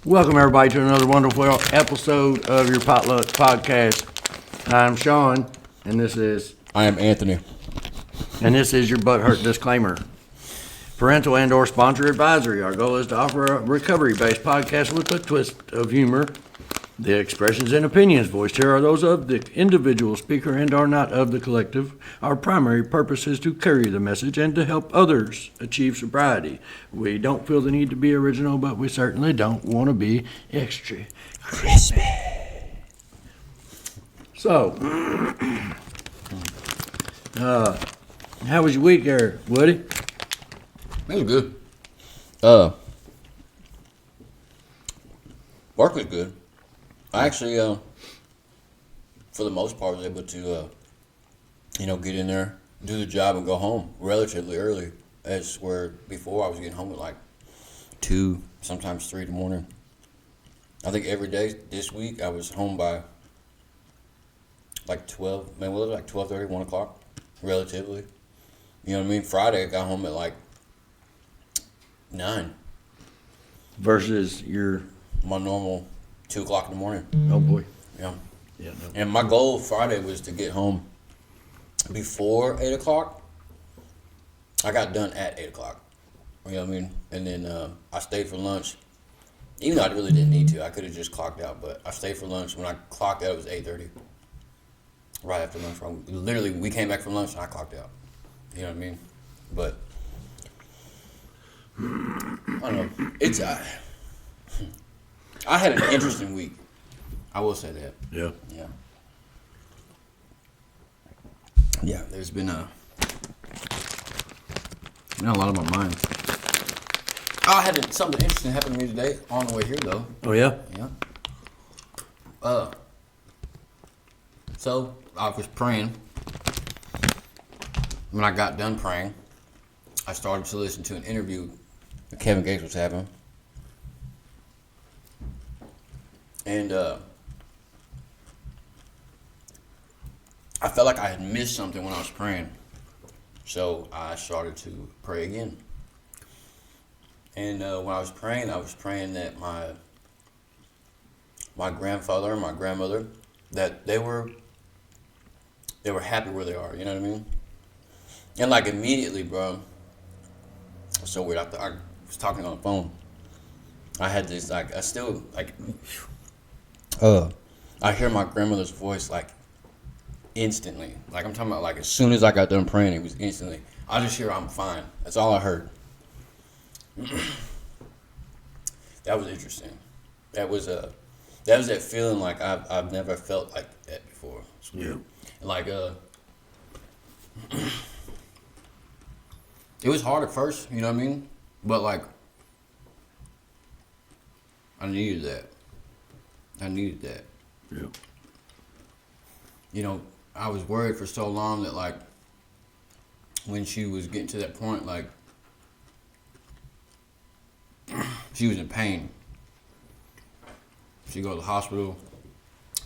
Welcome, everybody, to another wonderful episode of your Potluck Podcast. I'm Sean, and this is Anthony. your butthurt disclaimer. Parental and/or sponsor advisory. Our goal is to offer a recovery-based podcast with a twist of humor. The expressions and opinions voiced here are those of the individual speaker and are not of the collective. Our primary purpose is to carry the message and to help others achieve sobriety. We don't feel the need to be original, but we certainly don't want to be extra crispy. So, how was your week there, Woody? It was good. Work was good. I actually, for the most part, was able to, get in there, do the job, and go home relatively early. As where before I was getting home at like 2, sometimes 3 in the morning. I think every day this week I was home by like 12, man, what was it, like 12:30, 1 o'clock, relatively. You know what I mean? Friday I got home at like 9. Versus My normal 2 o'clock in the morning. Oh boy. Yeah. Yeah. No. And my goal Friday was to get home before 8 o'clock. I got done at 8 o'clock. You know what I mean? And then I stayed for lunch. Even though I really didn't need to. I could have just clocked out. But I stayed for lunch. When I clocked out, it was 8:30. Right after lunch. Literally, we came back from lunch and I clocked out. You know what I mean? But I don't know. I had an interesting week. I will say that. Yeah. Yeah. Yeah, there's been a lot on my mind. I had something interesting happen to me today on the way here, though. Oh yeah. Yeah. So I was praying. When I got done praying, I started to listen to an interview that Kevin Gates was having. And I felt like I had missed something when I was praying. So I started to pray again. And when I was praying that my grandfather and my grandmother, that they were happy where they are, you know what I mean? And like immediately, bro, it's so weird. I was talking on the phone. I had this, like, I hear my grandmother's voice, like, instantly. Like, I'm talking about, like, as soon as I got done praying, it was instantly. I just hear, I'm fine. That's all I heard. That was interesting. That was that feeling like I've never felt like that before. It's weird. Yeah. Like, it was hard at first, you know what I mean? But, like, I needed that. Yeah. You know, I was worried for so long that, like, when she was getting to that point, like, she was in pain. She'd go to the hospital.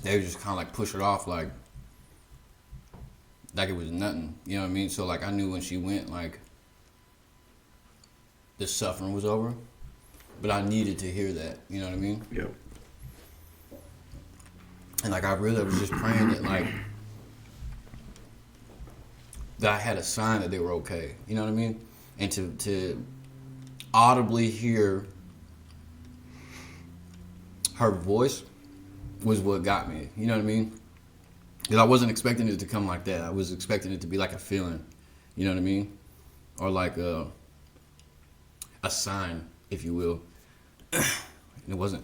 They would just kind of, like, push it off, like it was nothing. You know what I mean? So, like, I knew when she went, like, the suffering was over. But I needed to hear that. You know what I mean? Yeah. And, like, I really was just praying that, like, that I had a sign that they were okay. You know what I mean? And to audibly hear her voice was what got me. You know what I mean? Because I wasn't expecting it to come like that. I was expecting it to be like a feeling. You know what I mean? Or like a sign, if you will. And it wasn't.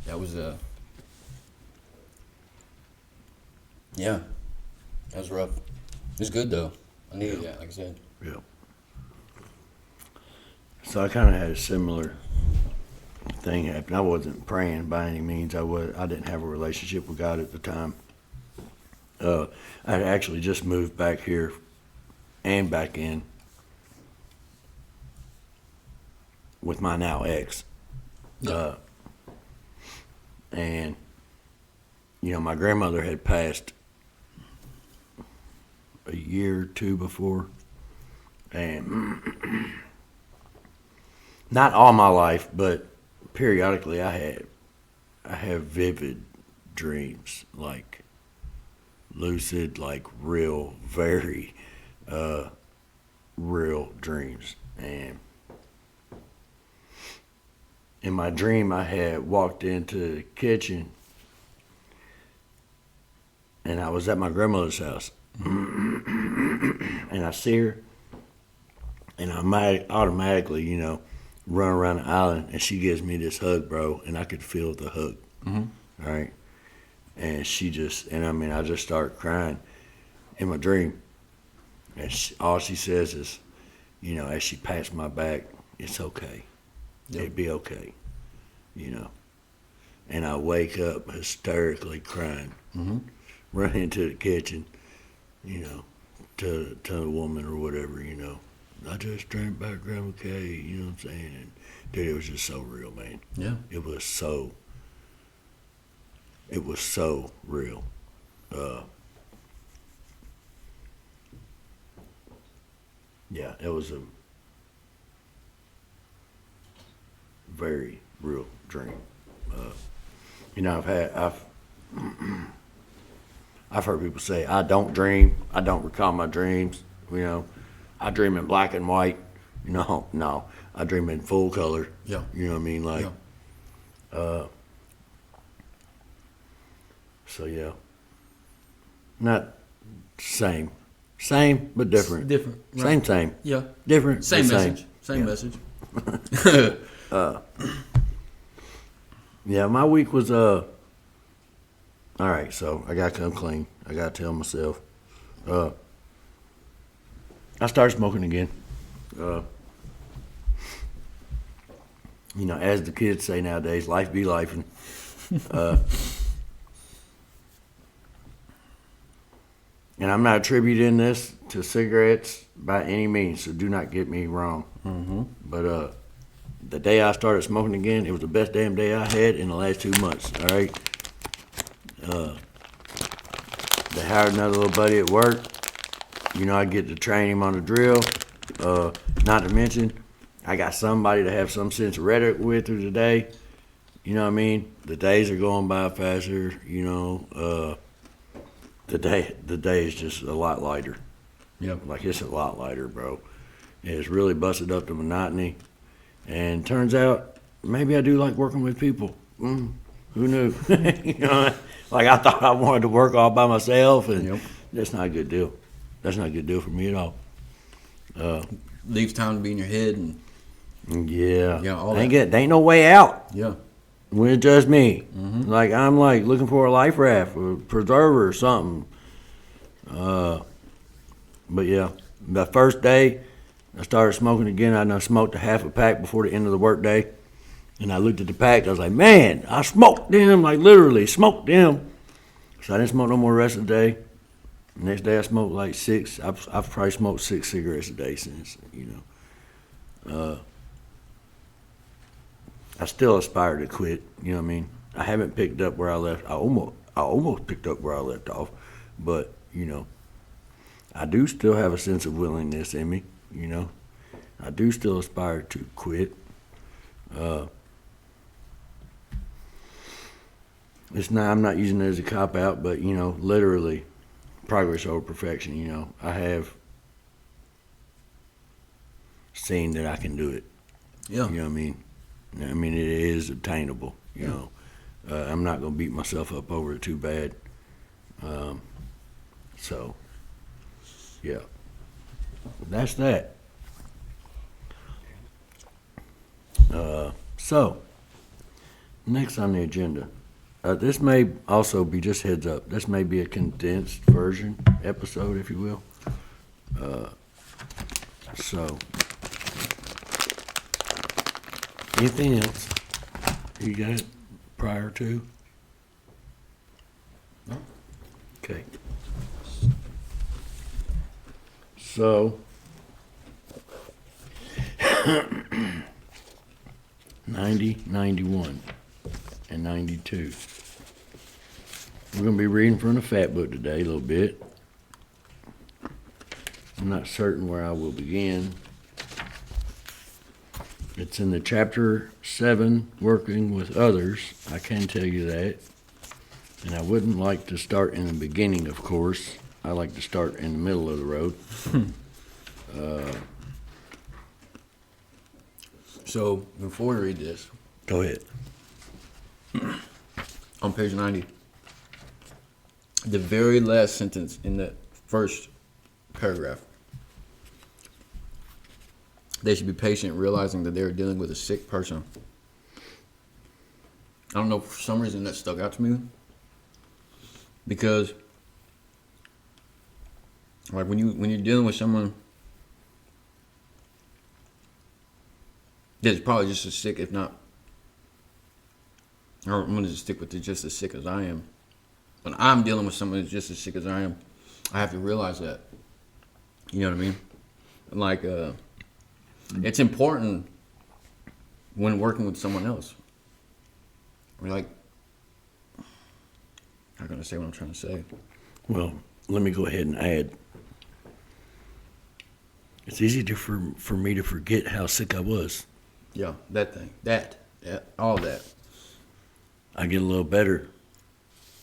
That was yeah. That was rough. It was good though. I needed that, like I said. Yeah. So I kind of had a similar thing happen. I wasn't praying by any means. I didn't have a relationship with God at the time. I actually just moved back here and back in with my now ex. Yeah. And, my grandmother had passed a year or two before. And not all my life, but periodically I have vivid dreams, like lucid, like real, very real dreams. And in my dream, I had walked into the kitchen, and I was at my grandmother's house, and I see her, and I might automatically, run around the island, and she gives me this hug, bro, and I could feel the hug, right? And I just start crying in my dream, and all she says is, as she pats my back, it's okay. Yep. It'd be okay, And I wake up hysterically crying, run into the kitchen, to a woman or whatever, I just drank by Grandma Kay, you know what I'm saying? And dude, it was just so real, man. Yeah. It was so real. Yeah, it was a very real dream. I've heard people say, I don't dream. I don't recall my dreams. I dream in black and white. No, I dream in full color. Yeah. You know what I mean? Like, yeah. So yeah. Not same, but different. Different. Right. Same. Yeah. Different. Same message. Same yeah. message. Yeah, my week was all right. So I got to come clean. I got to tell myself. I started smoking again. As the kids say nowadays, life be lifing. And I'm not attributing this to cigarettes by any means, so do not get me wrong. Mm-hmm. But the day I started smoking again, it was the best damn day I had in the last 2 months, all right? They hired another little buddy at work. I get to train him on the drill. Not to mention, I got somebody to have some sense of rhetoric with through the day. You know what I mean? The days are going by faster, The day is just a lot lighter. Yeah. Like, it's a lot lighter, bro. It's really busted up the monotony. And turns out, maybe I do like working with people. Who knew? Like, I thought I wanted to work all by myself, and that's not a good deal. That's not a good deal for me at all. Leaves time to be in your head and all that. There ain't no way out. Yeah. When it's just me. Mm-hmm. Like, I'm like looking for a life raft or a preserver or something. But yeah, the first day I started smoking again, I done smoked a half a pack before the end of the work day. And I looked at the pack, I was like, man, I smoked them, like literally smoked them. So I didn't smoke no more the rest of the day. The next day I smoked like 6. I've probably smoked 6 cigarettes a day since, I still aspire to quit, you know what I mean? I haven't picked up where I left. I almost picked up where I left off, but, I do still have a sense of willingness in me, I do still aspire to quit. I'm not using it as a cop-out, but, literally progress over perfection, I have seen that I can do it. Yeah. You know what I mean? It is obtainable, you know. I'm not going to beat myself up over it too bad. So, yeah. That's that. So, next on the agenda. This may also be, just heads up, this may be a condensed version episode, if you will. So, anything else you got prior to? No. Okay. So, 90, 91, and 92. We're going to be reading from the Fat Book today a little bit. I'm not certain where I will begin. It's in the chapter 7, working with others. I can tell you that. And I wouldn't like to start in the beginning, of course. I like to start in the middle of the road. So before we read this, Go ahead. on page 90, the very last sentence in the first paragraph, they should be patient, realizing that they're dealing with a sick person. I don't know, for some reason that stuck out to me. Because, like, when you're dealing with someone that's probably just as sick, if not, or I'm gonna just stick with it, just as sick as I am. When I'm dealing with someone that's just as sick as I am, I have to realize that. You know what I mean? Like, it's important when working with someone else. We're like, how can I say what I'm trying to say? Well, let me go ahead and add. It's easy for me to forget how sick I was. Yeah, that thing. That. All that. I get a little better,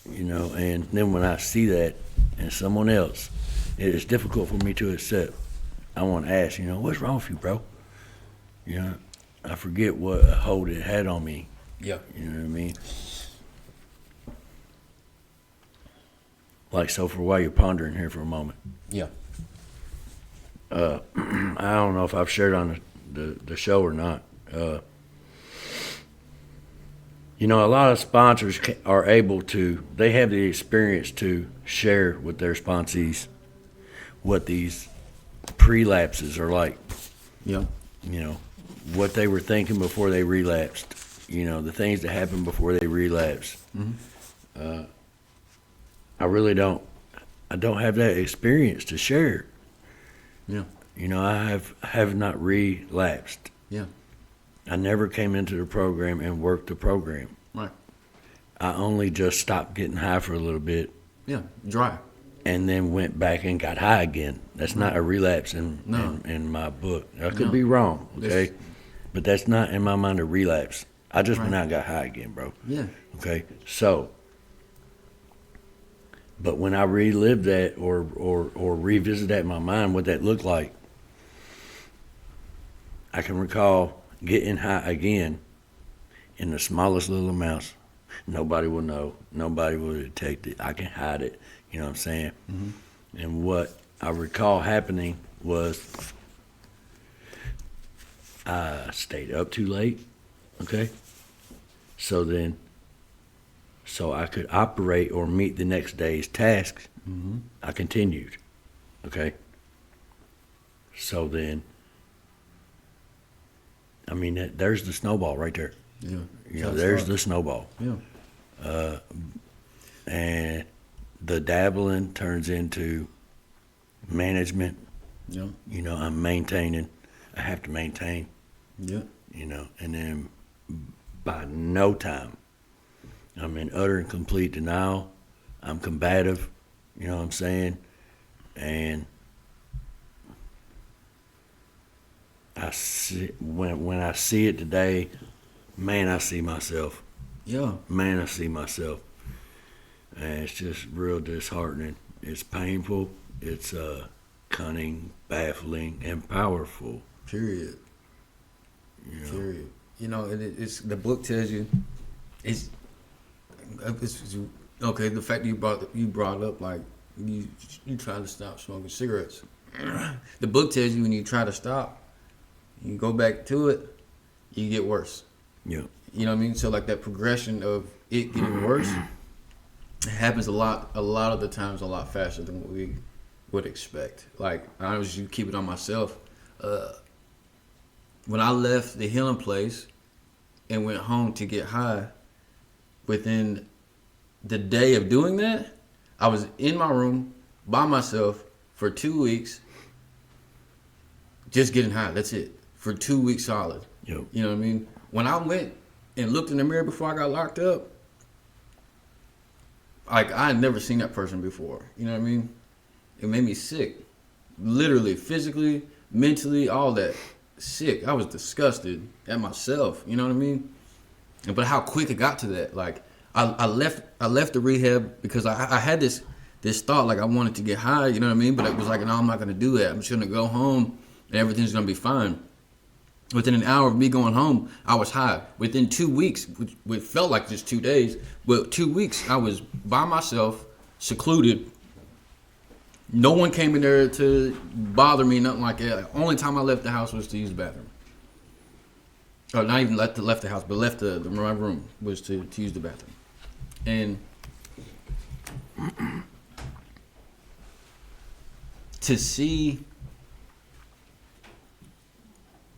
and then when I see that in someone else, it is difficult for me to accept. I want to ask, what's wrong with you, bro? I forget what a hold it had on me. Yeah. You know what I mean? Like, so for a while you're pondering here for a moment. Yeah. I don't know if I've shared on the show or not. A lot of sponsors are able to, they have the experience to share with their sponsees what these prelapses are like. Yeah. What they were thinking before they relapsed. The things that happened before they relapsed. Mm-hmm. I don't have that experience to share. Yeah. I have not relapsed. Yeah. I never came into the program and worked the program. Right. I only just stopped getting high for a little bit. Yeah. Dry. And then went back and got high again. That's not a relapse in my book. I could be wrong, okay? But that's not in my mind a relapse. I just went out and got high again, bro. Yeah. Okay? So, but when I relived that or revisit that in my mind, what that looked like, I can recall getting high again in the smallest little amounts. Nobody will know. Nobody will detect it. I can hide it. You know what I'm saying? Mm-hmm. And what I recall happening was I stayed up too late, okay? So I could operate or meet the next day's tasks. Mm-hmm. I continued, okay? So then, there's the snowball right there. Yeah. There's the snowball. Yeah. And the dabbling turns into management. Yeah. I'm maintaining. I have to maintain. Yeah. And then by no time, I'm in utter and complete denial. I'm combative. You know what I'm saying? And I see when I see it today, man, I see myself. Yeah. Man, I see myself. And it's just real disheartening. It's painful. It's cunning, baffling, and powerful. Period. Period. It's the book tells you, it's okay. The fact that you brought up like you try to stop smoking cigarettes. The book tells you when you try to stop, you go back to it, you get worse. Yeah. You know what I mean? So like that progression of it getting worse happens a lot of the times a lot faster than what we would expect. Like I was you keep it on myself. When I left the healing place and went home to get high, within the day of doing that, I was in my room by myself for 2 weeks, just getting high. That's it. For 2 weeks solid. Yep. You know what I mean? When I went and looked in the mirror before I got locked up, like I had never seen that person before. You know what I mean? It made me sick. Literally, physically, mentally, all that. sick. I was disgusted at myself. You know what I mean? But how quick it got to that. Like I left the rehab because I had this thought like I wanted to get high. You know what I mean? But it was like, no, I'm not gonna do that. I'm just gonna go home and everything's gonna be fine. Within an hour of me going home, I was high. Within 2 weeks, which felt like just 2 days, but 2 weeks, I was by myself, secluded. No one came in there to bother me, nothing like that. Only time I left the house was to use the bathroom. Or not even left the house, but left my room was to use the bathroom. And to see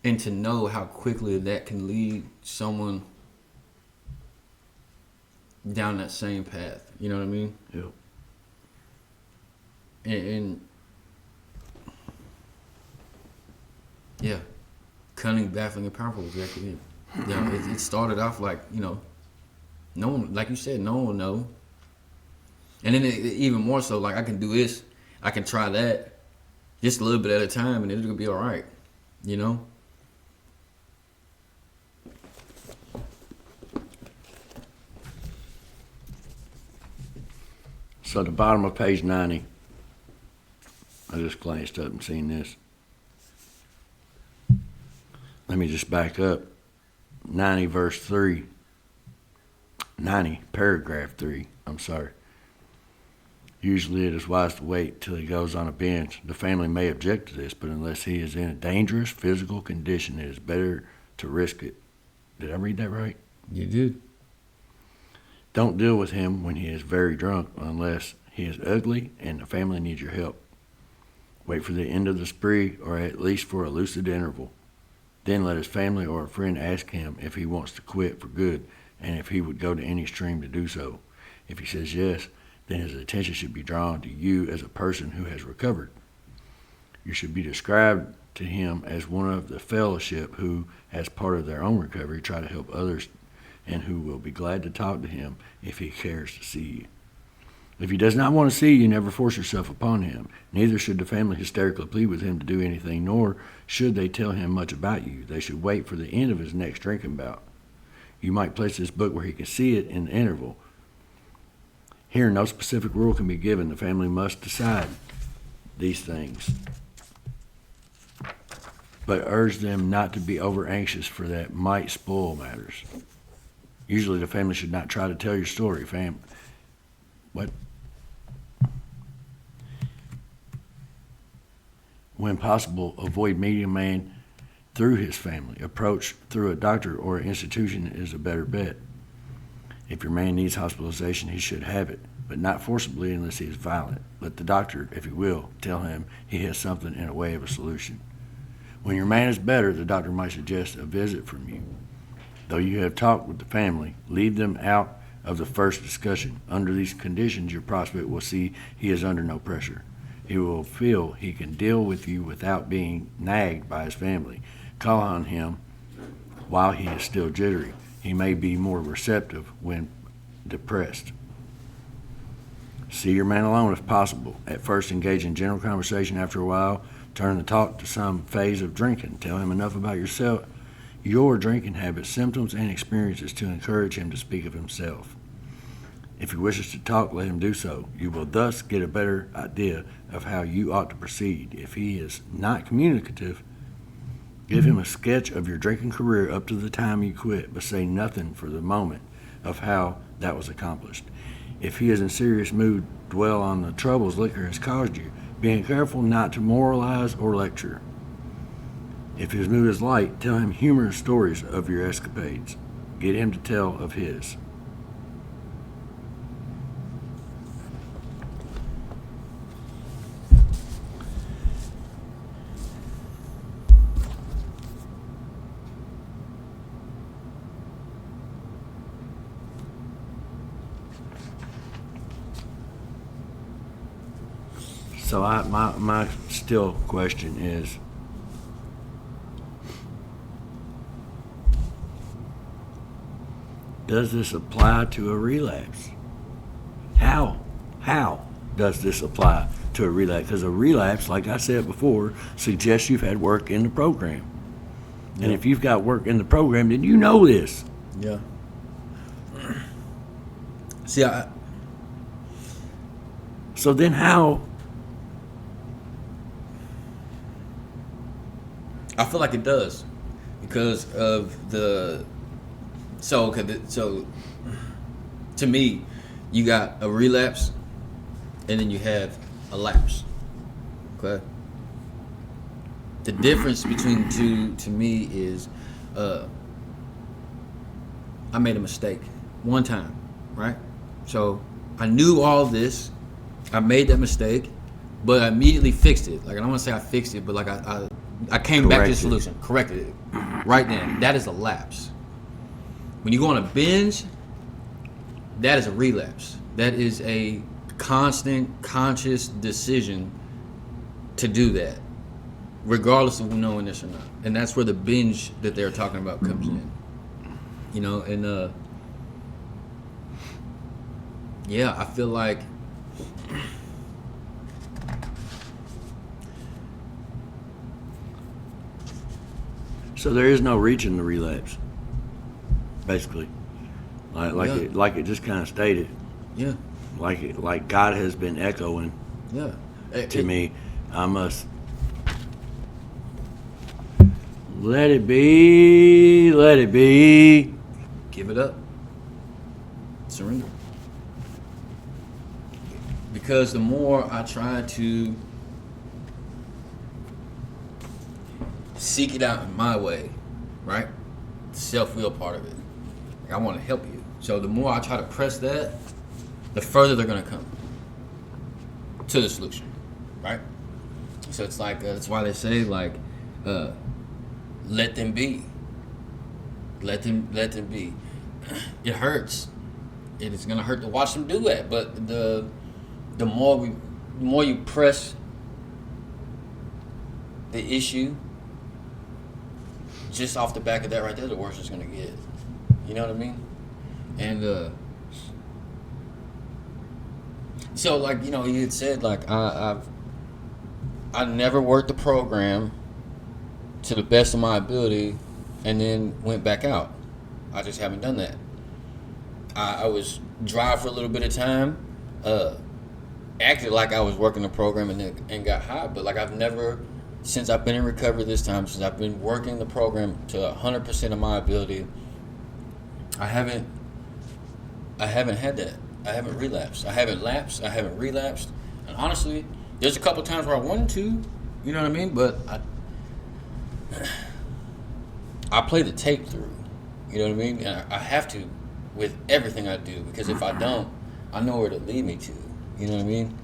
and to know how quickly that can lead someone down that same path. You know what I mean? Yep. And yeah, cunning, baffling, and powerful is exactly it. You know, it started off like, you know, no one, like you said, no one will know. And then even more so, like I can do this, I can try that, just a little bit at a time, and it'll be all right. You know? So at the bottom of page 90, I just glanced up and seen this. Let me just back up. 90 verse 3. 90 paragraph 3. I'm sorry. Usually it is wise to wait till he goes on a bench. The family may object to this, but unless he is in a dangerous physical condition, it is better to risk it. Did I read that right? You did. Don't deal with him when he is very drunk unless he is ugly and the family needs your help. Wait for the end of the spree or at least for a lucid interval. Then let his family or a friend ask him if he wants to quit for good and if he would go to any extreme to do so. If he says yes, then his attention should be drawn to you as a person who has recovered. You should be described to him as one of the fellowship who, as part of their own recovery, try to help others and who will be glad to talk to him if he cares to see you. If he does not want to see you, never force yourself upon him. Neither should the family hysterically plead with him to do anything, nor should they tell him much about you. They should wait for the end of his next drinking bout. You might place this book where he can see it in the interval. Here, no specific rule can be given. The family must decide these things. But urge them not to be over anxious, for that might spoil matters. Usually the family should not try to tell your story. What? When possible, avoid meeting a man through his family. Approach through a doctor or an institution is a better bet. If your man needs hospitalization, he should have it, but not forcibly unless he is violent. Let the doctor, if he will, tell him he has something in a way of a solution. When your man is better, the doctor might suggest a visit from you. Though you have talked with the family, leave them out of the first discussion. Under these conditions, your prospect will see he is under no pressure. He will feel he can deal with you without being nagged by his family. Call on him while he is still jittery. He may be more receptive when depressed. See your man alone if possible. At first, engage in general conversation. After a while, turn the talk to some phase of drinking. Tell him enough about yourself, your drinking habits, symptoms, and experiences to encourage him to speak of himself. If he wishes to talk, let him do so. You will thus get a better idea of how you ought to proceed. If he is not communicative, give him a sketch of your drinking career up to the time you quit, but say nothing for the moment of how that was accomplished. If he is in serious mood, dwell on the troubles liquor has caused you, being careful not to moralize or lecture. If his mood is light, tell him humorous stories of your escapades. Get him to tell of his. So my still question is, does this apply to a relapse? How does this apply to a relapse? Because a relapse, like I said before, suggests you've had work in the program. And if you've got work in the program, then you know this. Yeah. See, So then how? I feel like it does because of so to me, you got a relapse and then you have a lapse. Okay. The difference between the two to me is I made a mistake one time, right? So I knew all this. I made that mistake, but I immediately fixed it. Like, I don't want to say I fixed it, but like I came back to the solution, corrected it right then. That is a lapse. When you go on a binge, that is a relapse. That is a constant, conscious decision to do that, regardless of knowing this or not. And that's where the binge that they're talking about comes in. You know, and yeah, I feel like So there is no reaching the relapse, basically. Like it just kind of stated. yeah, Like God has been echoing yeah. to me. I must let it be, let it be. Give it up. Surrender. Because the more I try to seek it out in my way, right? The self-will part of it. Like, I want to help you. So the more I try to press that, the further they're going to come to the solution, right? So it's like, that's why they say, like, let them be. Let them be. It hurts. It is going to hurt to watch them do that. But the more you press the issue, just off the back of that right there, the worse it's gonna get. You know what I mean? And so, like, you know, you had said, like, I never worked the program to the best of my ability, and then went back out. I just haven't done that. I was dry for a little bit of time, acted like I was working the program and got high, but like I've never. Since I've been in recovery this time, since I've been working the program to 100% of my ability, I haven't had that. I haven't relapsed. I haven't lapsed. I haven't relapsed. And honestly, there's a couple times where I wanted to, you know what I mean? But I play the tape through, you know what I mean? And I have to with everything I do, because if I don't, I know where to lead me to, you know what I mean?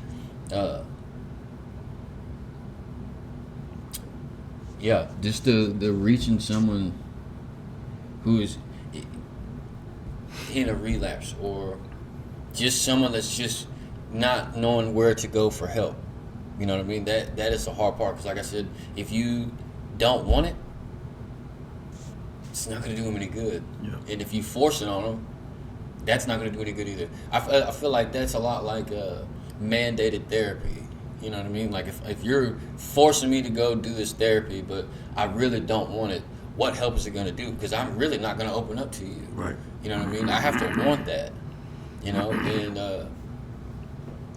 Yeah, just the reaching someone who is in a relapse, or just someone that's just not knowing where to go for help. You know what I mean? That is the hard part, because like I said, if you don't want it, it's not going to do them any good. Yeah. And if you force it on them, that's not going to do any good either. I feel like that's a lot like mandated therapy. You know what I mean? Like, if you're forcing me to go do this therapy, but I really don't want it, what help is it going to do? Because I'm really not going to open up to you. Right. You know what I mean? I have to want that. You know, and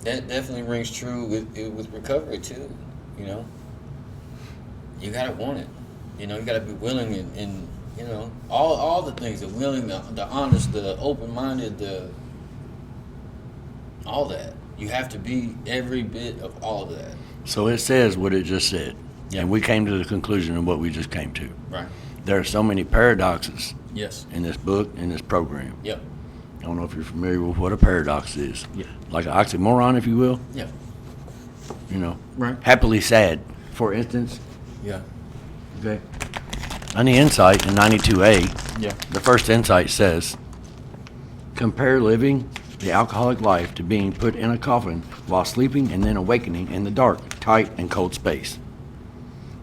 that definitely rings true with recovery too. You know, you got to want it. You know, you got to be willing and you know, all the things, the willing, the honest, the open-minded, all that. You have to be every bit of all of that. So it says what it just said. Yeah. And we came to the conclusion of what we just came to. Right. There are so many paradoxes Yes. in this book, in this program. Yep. I don't know if you're familiar with what a paradox is. Yeah. Like an oxymoron, if you will. Yeah. You know. Right. Happily sad, for instance. Yeah. Okay. On the insight in 92A, Yeah. the first insight says, compare living the alcoholic life to being put in a coffin while sleeping and then awakening in the dark, tight, and cold space.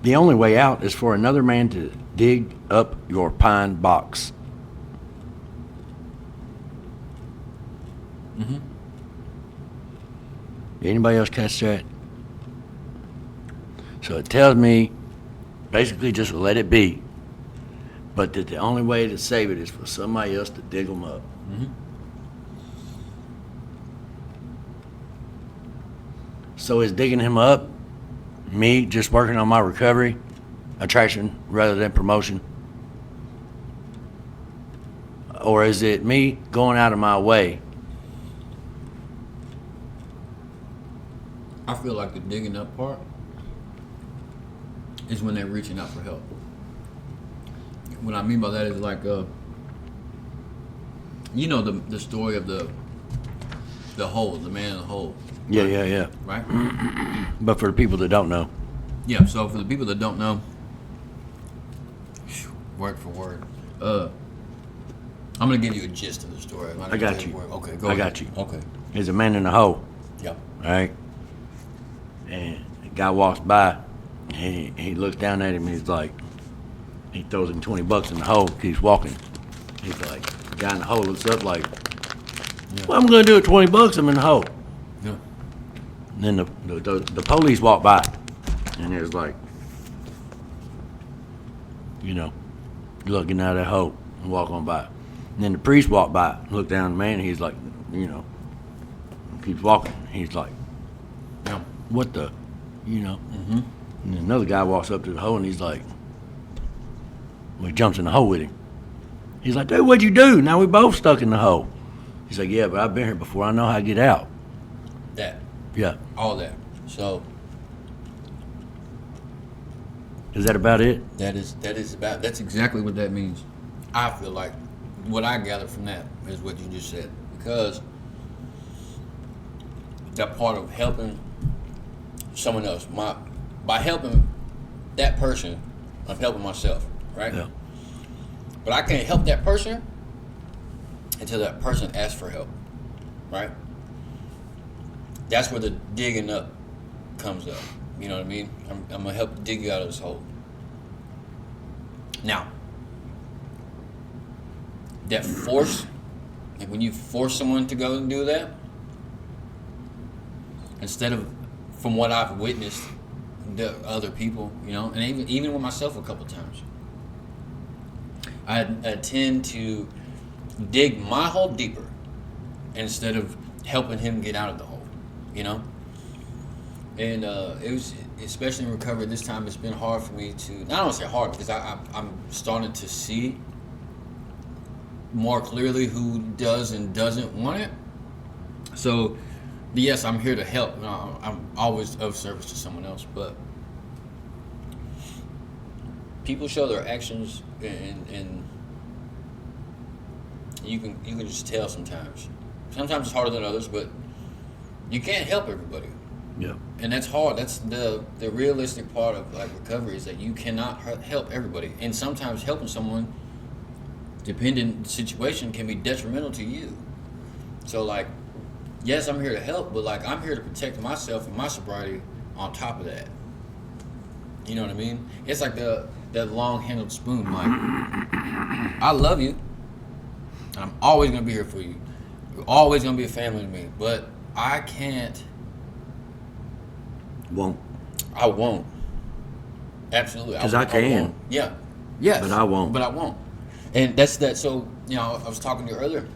The only way out is for another man to dig up your pine box. Mm-hmm. Anybody else catch that? So it tells me, basically just let it be. but that the only way to save it is for somebody else to dig them up. So is digging him up me just working on my recovery, attraction rather than promotion? Or is it me going out of my way? I feel like the digging up part is when they're reaching out for help. What I mean by that is like, you know the story of the hole, the man in the hole. Yeah. Right? But for the people that don't know. Yeah, so for the people that don't know, word for word, I'm going to give you a gist of the story. I got you. Okay, go I ahead. got you. Okay. There's a man in the hole, Yeah. right? And the guy walks by, he looks down at him, and he's like, he throws him $20 in the hole, keeps walking. He's like, the guy in the hole looks up like, what I'm going to do with $20? I'm in the hole. Yeah. And then the police walk by, and there's like, you know, looking out of that hole and walk on by. And then the priest walked by, looked down at the man, and he's like, you know, keeps walking. He's like, Yeah. what the, you know? And then another guy walks up to the hole, and he's like, well, he jumps in the hole with him. He's like, dude, what'd you do? Now we both stuck in the hole. He's like, yeah, but I've been here before. I know how to get out. That. Yeah. All that. So Is that about it? that's Exactly what that means. I feel like what I gather from that is what you just said, because that part of helping someone else, by helping that person, I'm helping myself, right? Yeah. But I can't help that person until that person asks for help, right? That's where the digging up comes up. You know what I mean? I'm gonna help dig you out of this hole. Now, that force, like when you force someone to go and do that, instead of, from what I've witnessed, the other people, you know, and even with myself a couple times, I tend to dig my hole deeper instead of helping him get out of the hole, you know. And it was, especially in recovery this time, it's been hard for me to, I don't want to say hard, because I'm starting to see more clearly who does and doesn't want it. So, yes, I'm here to help. You know, I'm always of service to someone else, but people show their actions, and you can just tell sometimes. Sometimes it's harder than others, but you can't help everybody. Yeah. And that's hard. That's the realistic part of like recovery, is that you cannot help everybody, and sometimes helping someone, depending on the situation, can be detrimental to you. So like, yes, I'm here to help, but like I'm here to protect myself and my sobriety on top of that. You know what I mean? It's like that long-handled spoon. Like, I love you, and I'm always gonna be here for you. You're always gonna be a family to me, but I can't. I won't. Absolutely. 'Cause I can. won't. Yeah. Yes. But I won't. But I won't. And that's that. So, you know, I was talking to you earlier.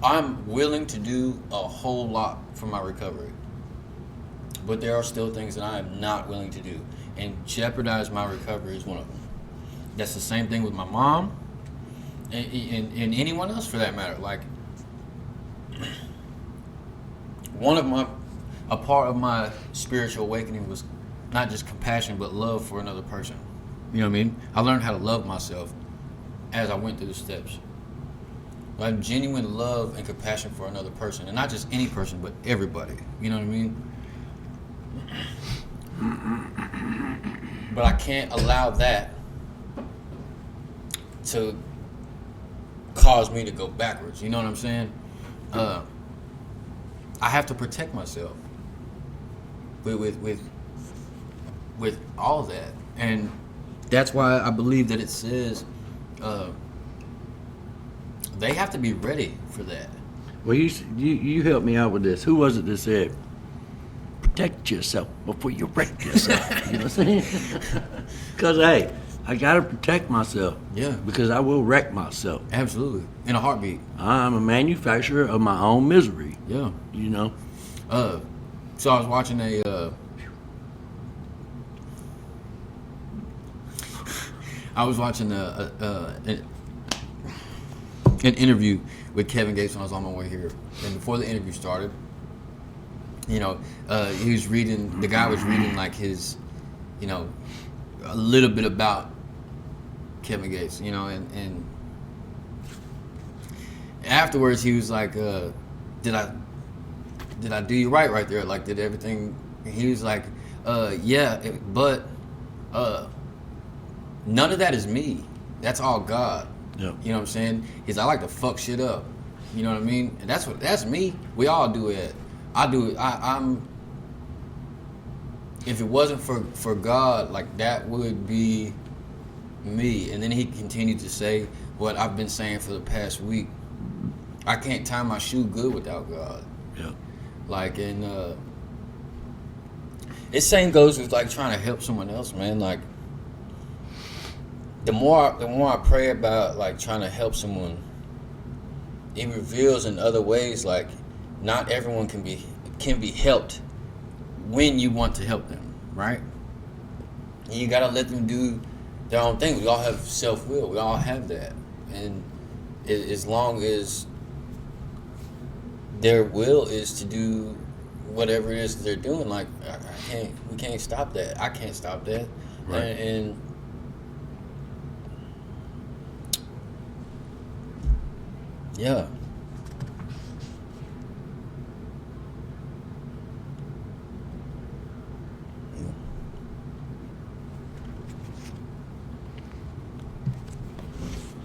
I'm willing to do a whole lot for my recovery, but there are still things that I am not willing to do, and jeopardize my recovery is one of them. That's the same thing with my mom, and anyone else for that matter. Like, a part of my spiritual awakening was not just compassion, but love for another person. You know what I mean? I learned how to love myself as I went through the steps. Like genuine love and compassion for another person, and not just any person, but everybody. You know what I mean? But I can't allow that to cause me to go backwards. You know what I'm saying? I have to protect myself with all that, and that's why I believe that it says they have to be ready for that. Well, you helped me out with this. Who was it that said, protect yourself before you wreck yourself? You know what I'm saying? Because, hey, I gotta protect myself. Yeah. Because I will wreck myself. Absolutely. In a heartbeat. I'm a manufacturer of my own misery. Yeah. You know. So I was watching an interview with Kevin Gates when I was on my way here, and before the interview started, he was reading. The guy was reading like his, a little bit about Kevin Gates, and afterwards he was like, "Did I do you right there? Like, did everything?" He was like, "Yeah, but none of that is me. That's all God." Yep. You know what I'm saying? Because I like to fuck shit up. You know what I mean? And that's me. We all do it. I do it. I'm. If it wasn't for God, like, that would be me. And then he continued to say what I've been saying for the past week. I can't tie my shoe good without God. Yeah. Like, and it same goes with like trying to help someone else, man. Like, the more I pray about like trying to help someone, it reveals in other ways like not everyone can be helped when you want to help them, right? And you gotta let them do their own thing. We all have self-will. We all have that, and as long as their will is to do whatever it is that they're doing, like we can't stop that. I can't stop that, Right. And yeah.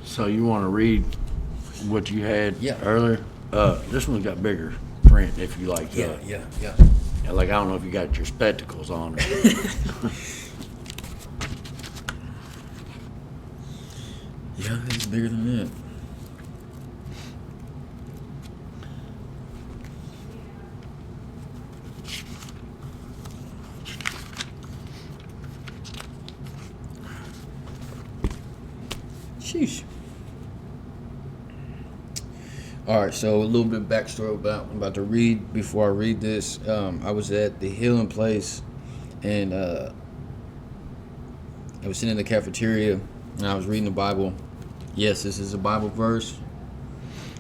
So you want to read what you had Yeah. earlier? This one's got bigger print if you like. Yeah. Like, I don't know if you got your spectacles on. Or Yeah, it's bigger than that. Sheesh. All right, so a little bit of backstory about I'm about to read. Before I read this, I was at the Healing Place, and I was sitting in the cafeteria, and I was reading the Bible. Yes, this is a Bible verse.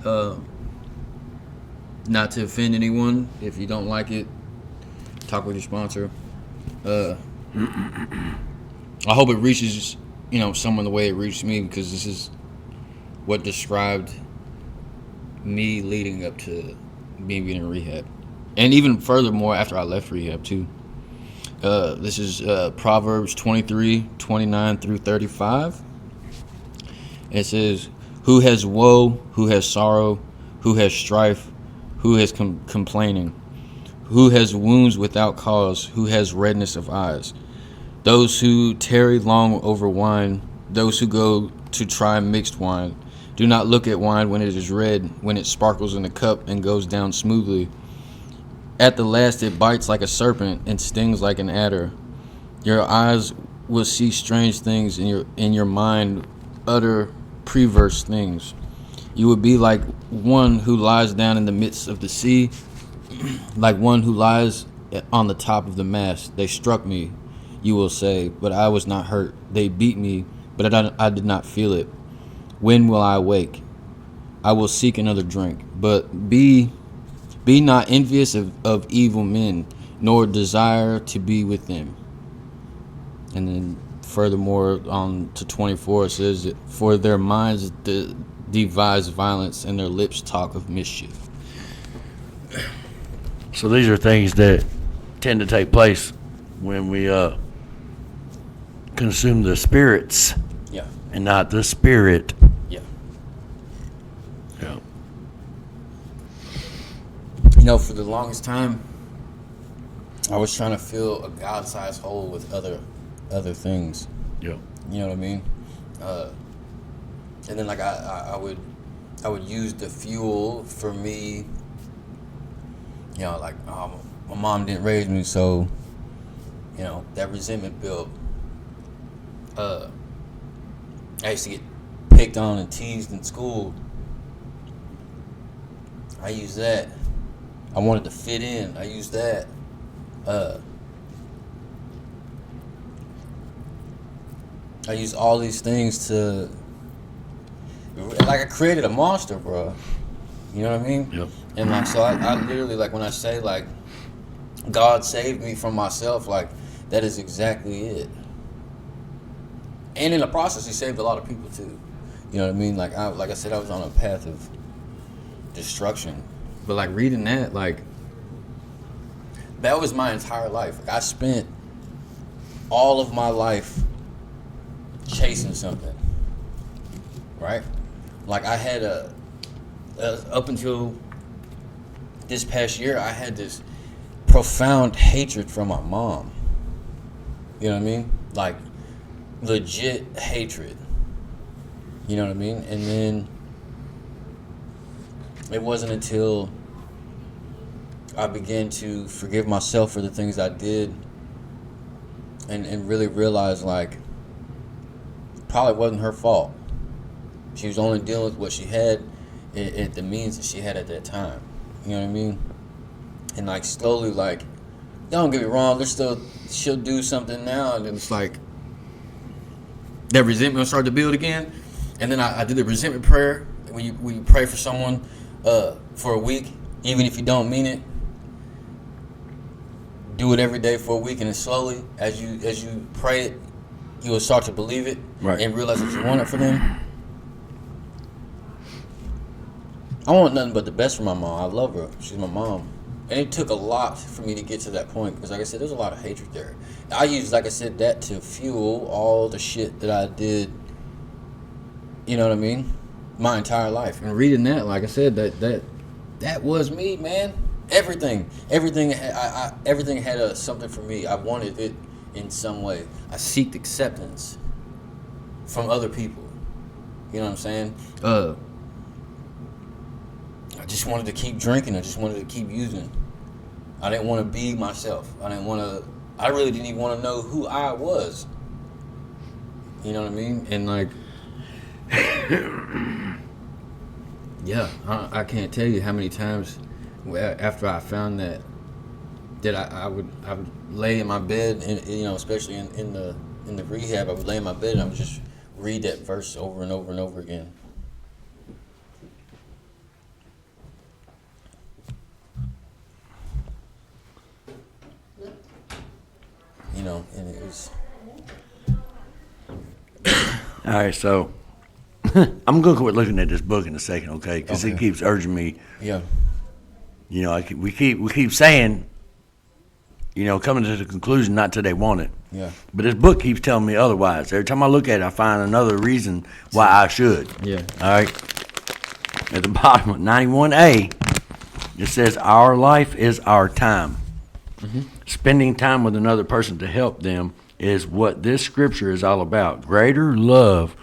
Not to offend anyone. If you don't like it, talk with your sponsor. I hope it reaches someone the way it reached me, because this is what described me leading up to me being in rehab, and even furthermore after I left rehab too. This is Proverbs 23:29 through 35. It says, "Who has woe? Who has sorrow? Who has strife? Who has complaining? Who has wounds without cause? Who has redness of eyes? Those who tarry long over wine, those who go to try mixed wine. Do not look at wine when it is red, when it sparkles in the cup and goes down smoothly. At the last it bites like a serpent and stings like an adder. Your eyes will see strange things, in your mind utter perverse things. You will be like one who lies down in the midst of the sea, like one who lies on the top of the mast. They struck me, you will say, but I was not hurt. They beat me, but I did not feel it. When will I awake? I will seek another drink. But be not envious of evil men, nor desire to be with them." And then furthermore, on to 24, it says, "For their minds devise violence, and their lips talk of mischief." So these are things that tend to take place when we consume the spirits Yeah. and not the spirit. Yeah. Yeah. For the longest time, I was trying to fill a God-sized hole with other things. Yeah. You know what I mean? And then like I would use the fuel for me. Like, my mom didn't raise me, so that resentment built. I used to get picked on and teased in school. I used that. I wanted to fit in. I used that. I used all these things to, like, I created a monster, bro. You know what I mean? Yep. And like, so I literally, like, when I say like, God saved me from myself, like, that is exactly it. And in the process, He saved a lot of people too. You know what I mean? Like I said, I was on a path of destruction. But like reading that, like, That was my entire life. Like, I spent all of my life chasing something, right? Like, I had up until this past year, I had this profound hatred for my mom. You know what I mean? Like, legit hatred. You know what I mean? And then it wasn't until I began to forgive myself for the things I did and really realize, like, probably wasn't her fault. She was only dealing with what she had at the means that she had at that time. You know what I mean? And, like, slowly, like, don't get me wrong, she'll do something now, and then it's like that resentment will start to build again. And then I did the resentment prayer. When you pray for someone for a week, even if you don't mean it, do it every day for a week, and then slowly, as you pray it, you will start to believe it, Right. and realize that you want it for them. I want nothing but the best for my mom. I love her. She's my mom. And it took a lot for me to get to that point, because, like I said, there's a lot of hatred there. I used, like I said, that to fuel all the shit that I did, you know what I mean, my entire life. and reading that, like I said, That was me, man. Everything had something for me. I wanted it in some way. I seeked acceptance from other people. You know what I'm saying? I just wanted to keep drinking. I just wanted to keep using. I didn't want to be myself. I really didn't even want to know who I was. You know what I mean? and like, yeah, I can't tell you how many times after I found that I would Lay in my bed, and, you know, especially in the rehab, I would lay in my bed and I would just read that verse over and over and over again. You know, and it was. All right, so I'm going to quit looking at this book in a second, okay? Because it Okay. keeps urging me. Yeah. You know, we keep saying, you know, coming to the conclusion not till they want it. Yeah. But this book keeps telling me otherwise. Every time I look at it, I find another reason why I should. Yeah. All right. At the bottom of 91A, it says, "Our life is our time." Spending time with another person to help them is what this scripture is all about. Greater love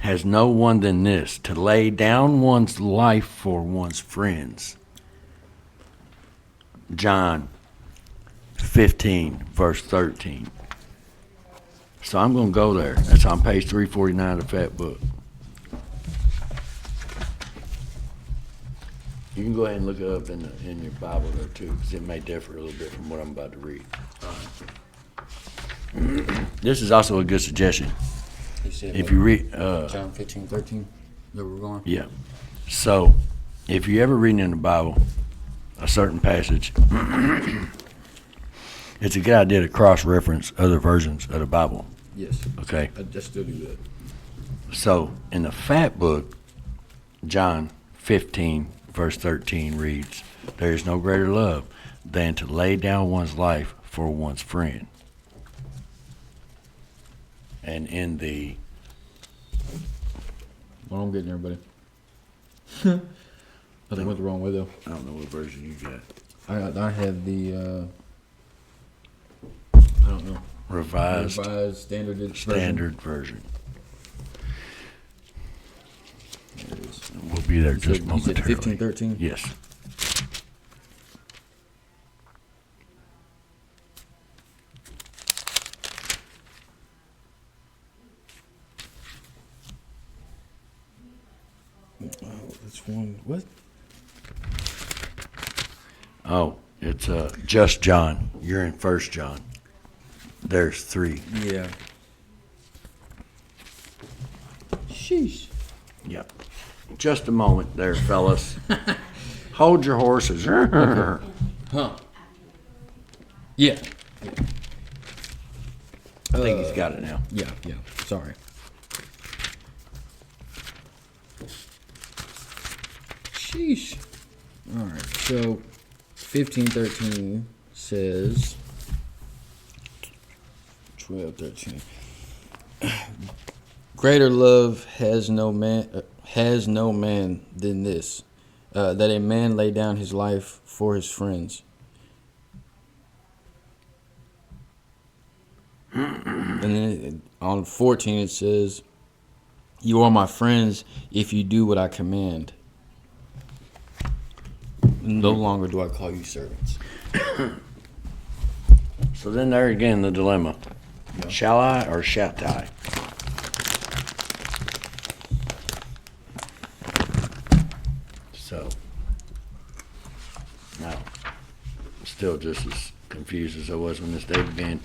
has no one than this, to lay down one's life for one's friends. John 15, verse 13. So I'm going to go there. That's on page 349 of the Fat Book. You can go ahead and look it up in your Bible there too, because it may differ a little bit from what I'm about to read. This is also a good suggestion. He said, If you read, John 15:13. That we're going. yeah. So, if you ever reading in the Bible a certain passage, it's a good idea to cross-reference other versions of the Bible. Yes. Okay. I just still do that. So, in the Fat Book, John 15, verse 13 reads, "There is no greater love than to lay down one's life for one's friend." And in the, Well, I'm getting there, buddy. I think I went the wrong way though. I don't know what version you got. I have the I don't know. Revised Standard version. There it is. We'll be there just You said momentarily. 15:13? Yes. What? Oh, it's just John. You're in First John. There's 3. Yeah. Sheesh. Yep. Just a moment there, fellas. Hold your horses. Huh. Yeah. I think he's got it now. Yeah. Sorry. Sheesh. All right. So, 15:13 says 12:13. Greater love has no man than this, that a man lay down his life for his friends. And then on 14 it says, "You are my friends if you do what I command. No longer do I call you servants." So then there again, the dilemma. Yeah. Shall I or shan't I? So, no. Still just as confused as I was when this day began.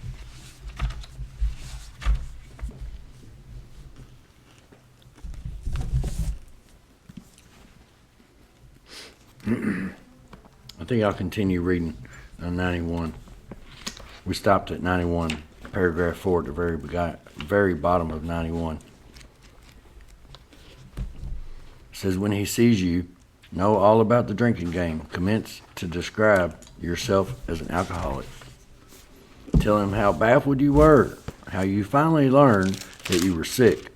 I think I'll continue reading on 91. We stopped at 91, paragraph 4 at the very bottom of 91. It says, when he sees you, know all about the drinking game. Commence to describe yourself as an alcoholic. Tell him how baffled you were, how you finally learned that you were sick.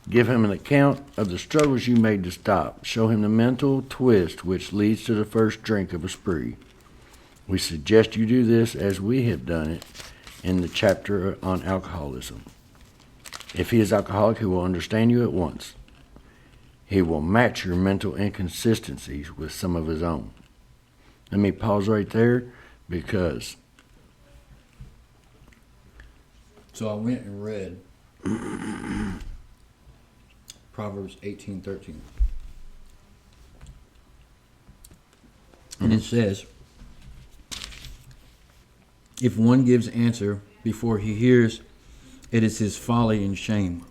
Give him an account of the struggles you made to stop. Show him the mental twist which leads to the first drink of a spree. We suggest you do this as we have done it in the chapter on alcoholism. If he is alcoholic, he will understand you at once. He will match your mental inconsistencies with some of his own. Let me pause right there because... So I went and read Proverbs 18:13. And it says, if one gives answer before he hears, it is his folly and shame.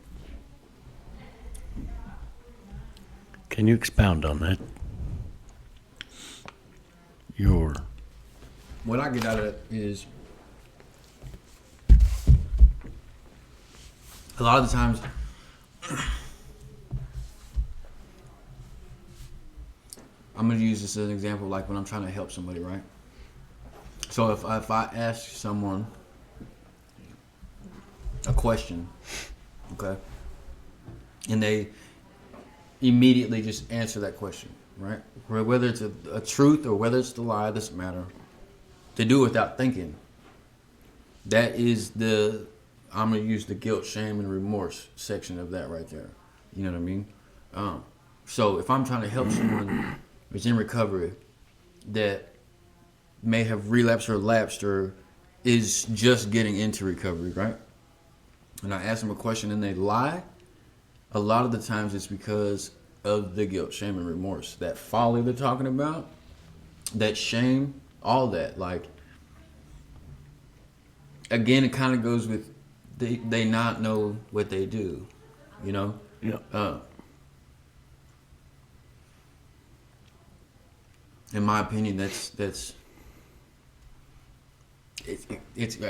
Can you expound on that? What I get out of it is a lot of the times I'm going to use this as an example, like when I'm trying to help somebody, right? So if I ask someone a question, okay, and they immediately just answer that question, right? Whether it's a truth or whether it's the lie, doesn't matter. They do it without thinking. That is I'm going to use the guilt, shame, and remorse section of that right there. You know what I mean? So if I'm trying to help someone who's in recovery that may have relapsed or lapsed or is just getting into recovery, right? And I ask them a question and they lie, a lot of the times it's because of the guilt, shame, and remorse. That folly they're talking about, that shame, all that. Like, again, it kind of goes with they not know what they do, you know? Yeah. In my opinion, it's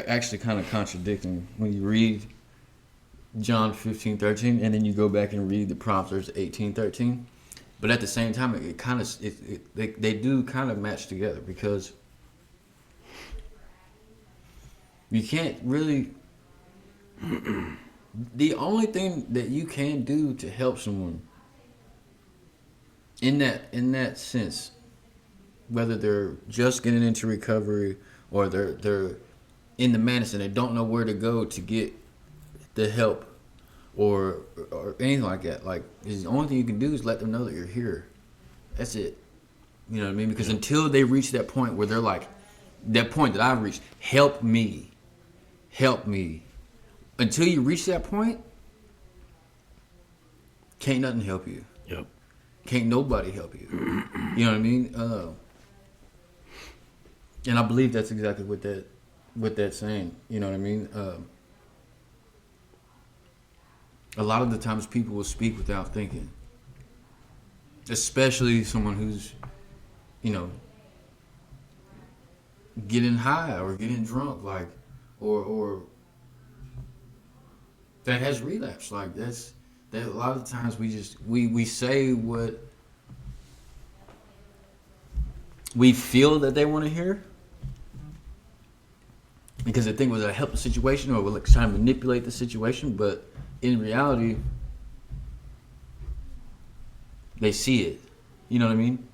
actually kind of contradicting when you read John 15:13 and then you go back and read the Proverbs 18:13. But at the same time, they do kind of match together because you can't really. The only thing that you can do to help someone in that sense, whether they're just getting into recovery or they're in the madness and they don't know where to go to get the help or anything like that, like the only thing you can do is let them know that you're here. That's it. You know what I mean? Because until they reach that point where they're like, that point that I've reached, help me. Until you reach that point, can't nothing help you. Yep. can't nobody help you. You know what I mean? And I believe that's exactly what that saying. You know what I mean? A lot of the times people will speak without thinking, especially someone who's, you know, getting high or getting drunk, like, or that has relapse. Like that. A lot of times we say what we feel that they want to hear because they think it was a helpless situation or we're like trying to manipulate the situation, but in reality, they see it. You know what I mean?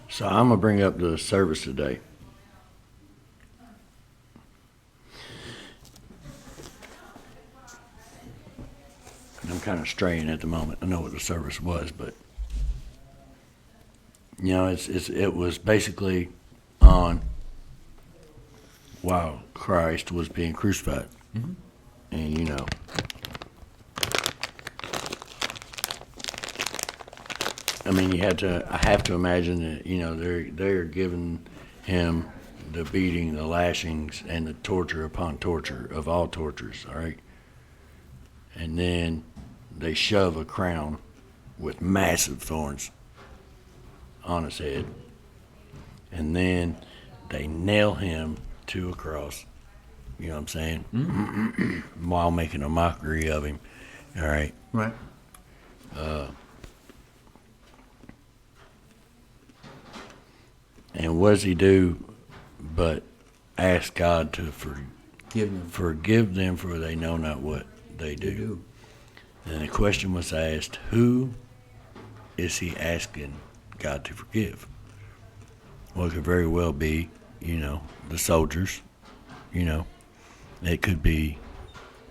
So I'm gonna bring up the service today. I'm kind of straying at the moment. I know what the service was, but you know, it was basically on while Christ was being crucified, and you know. I mean, I have to imagine that, you know, they're giving him the beating, the lashings, and the torture upon torture of all tortures, all right? And then they shove a crown with massive thorns on his head. And then they nail him to a cross, you know what I'm saying? While making a mockery of him, all right? Right. And what does he do but ask God to forgive them for they know not what they do. And the question was asked, who is he asking God to forgive? Well, it could very well be, you know, the soldiers, you know. It could be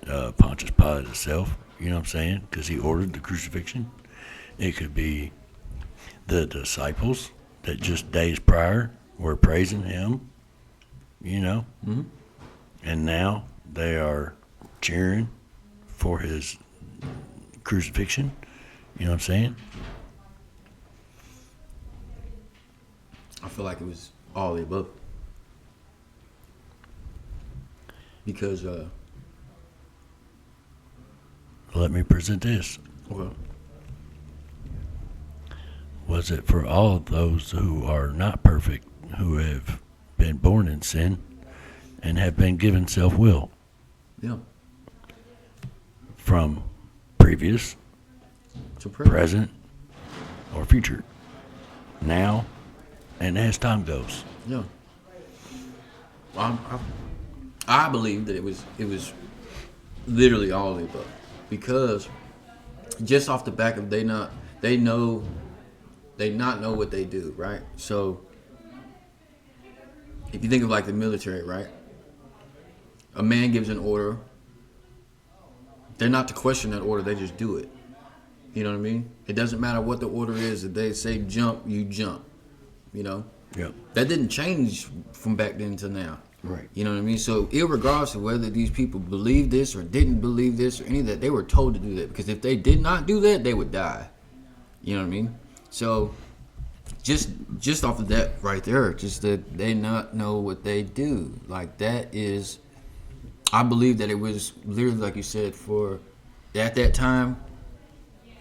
Pontius Pilate himself, you know what I'm saying, because he ordered the crucifixion. It could be the disciples that just days prior were praising him, you know, and now they are cheering for his crucifixion, you know what I'm saying? I feel like it was all the above. Because, Let me present this. okay. Was it for all those who are not perfect, who have been born in sin and have been given self-will Yeah. from previous, To pray. present, or future, now, and as time goes? Yeah. I believe that it was literally all the above, because just off the back of they not know what they do, right? So if you think of like the military, right? A man gives an order. They're not to question that order, they just do it. You know what I mean? It doesn't matter what the order is. If they say jump, you jump. You know? Yep. That didn't change from back then to now. Right. You know what I mean? So irregardless of whether these people believe this or didn't believe this or any of that, they were told to do that. Because if they did not do that, they would die. You know what I mean? So just off of that right there, just that they not know what they do. Like that is, I believe that it was literally, like you said, for at that time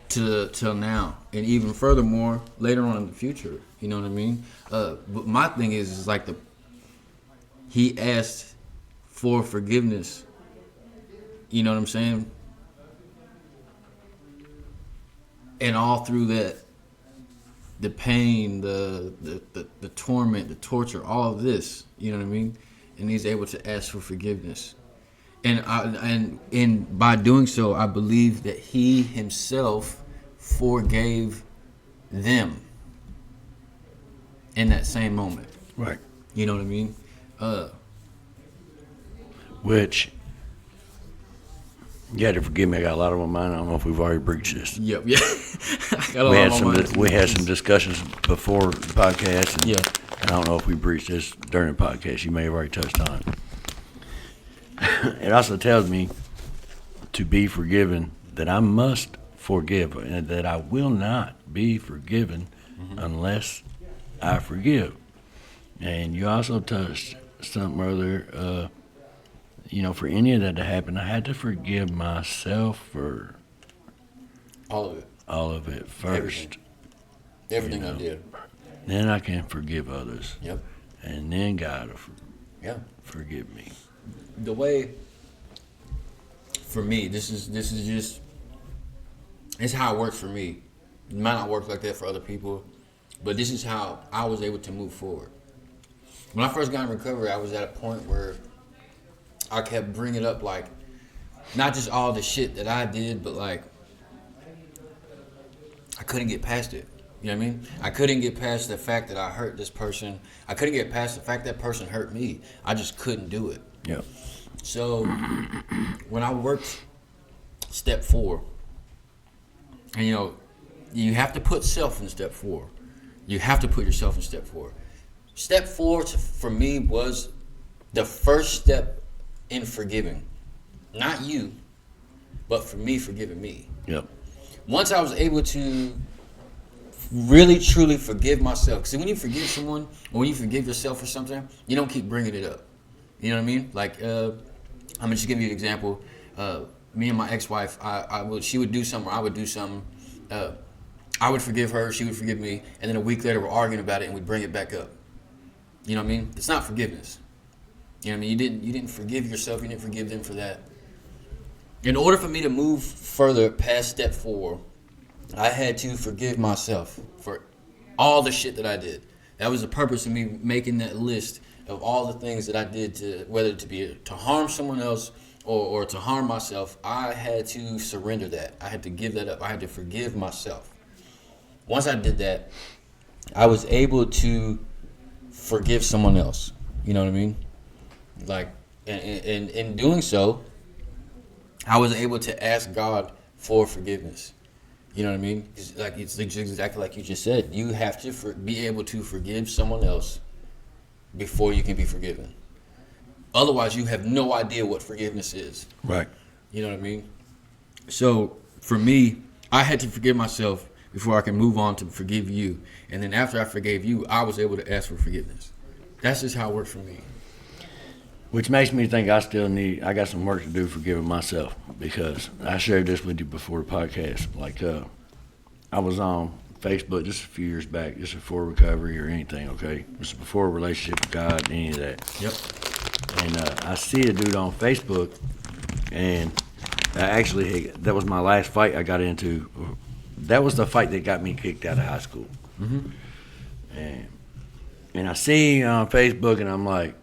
till now, and even furthermore later on in the future. You know what I mean? But my thing is like he asked for forgiveness. You know what I'm saying? And all through that, the pain, the torment, the torture, all of this, you know what I mean? And he's able to ask for forgiveness. And by doing so, I believe that he himself forgave them in that same moment. Right. You know what I mean? Which, you had to forgive me, I got a lot on my mind. I don't know if we've already breached this. Yep, yeah. I got a lot on my mind. We had some discussions before the podcast. And Yeah. and I don't know if we breached this during the podcast. You may have already touched on it. It also tells me to be forgiven, that I must forgive, and that I will not be forgiven unless I forgive. And you also touched something earlier, for any of that to happen, I had to forgive myself for All of it. all of it first. Everything I did. Then I can forgive others. Yep. And then God will Yeah. forgive me. The way, for me, this is just, it's how it works for me. It might not work like that for other people, but this is how I was able to move forward. When I first got in recovery, I was at a point where I kept bringing up, like, not just all the shit that I did, but, like, I couldn't get past it. You know what I mean? I couldn't get past the fact that I hurt this person. I couldn't get past the fact that person hurt me. I just couldn't do it. Yep. So when I worked step 4, and you have to put self in step 4. You have to put yourself in step 4. Step 4 for me was the first step in forgiving. Not you, but for me, forgiving me. Yep. Once I was able to really truly forgive myself, because when you forgive someone, or when you forgive yourself for something, you don't keep bringing it up. You know what I mean? Like, I'm gonna just give you an example. Me and my ex-wife, she would do something, or I would do something. I would forgive her, she would forgive me, and then a week later we're arguing about it and we'd bring it back up. You know what I mean? It's not forgiveness. You know what I mean? You didn't forgive yourself, you didn't forgive them for that. In order for me to move further past step 4, I had to forgive myself for all the shit that I did. That was the purpose of me making that list of all the things that I did, to whether to be to harm someone else or to harm myself. I had to surrender that. I had to give that up. I had to forgive myself. Once I did that, I was able to forgive someone else. You know what I mean? Like, and in doing so, I was able to ask God for forgiveness. You know what I mean? It's exactly like you just said. You have to be able to forgive someone else before you can be forgiven. Otherwise, you have no idea what forgiveness is. Right. You know what I mean? So, for me, I had to forgive myself before I can move on to forgive you. And then after I forgave you, I was able to ask for forgiveness. That's just how it works for me. Which makes me think I got some work to do forgiving myself, because I shared this with you before the podcast. Like, I was on Facebook just a few years back, just before recovery or anything, okay? This is before a relationship with God, any of that. Yep. And I see a dude on Facebook, and that was my last fight I got into. That was the fight that got me kicked out of high school. Mm-hmm. And I see on Facebook, and I'm like,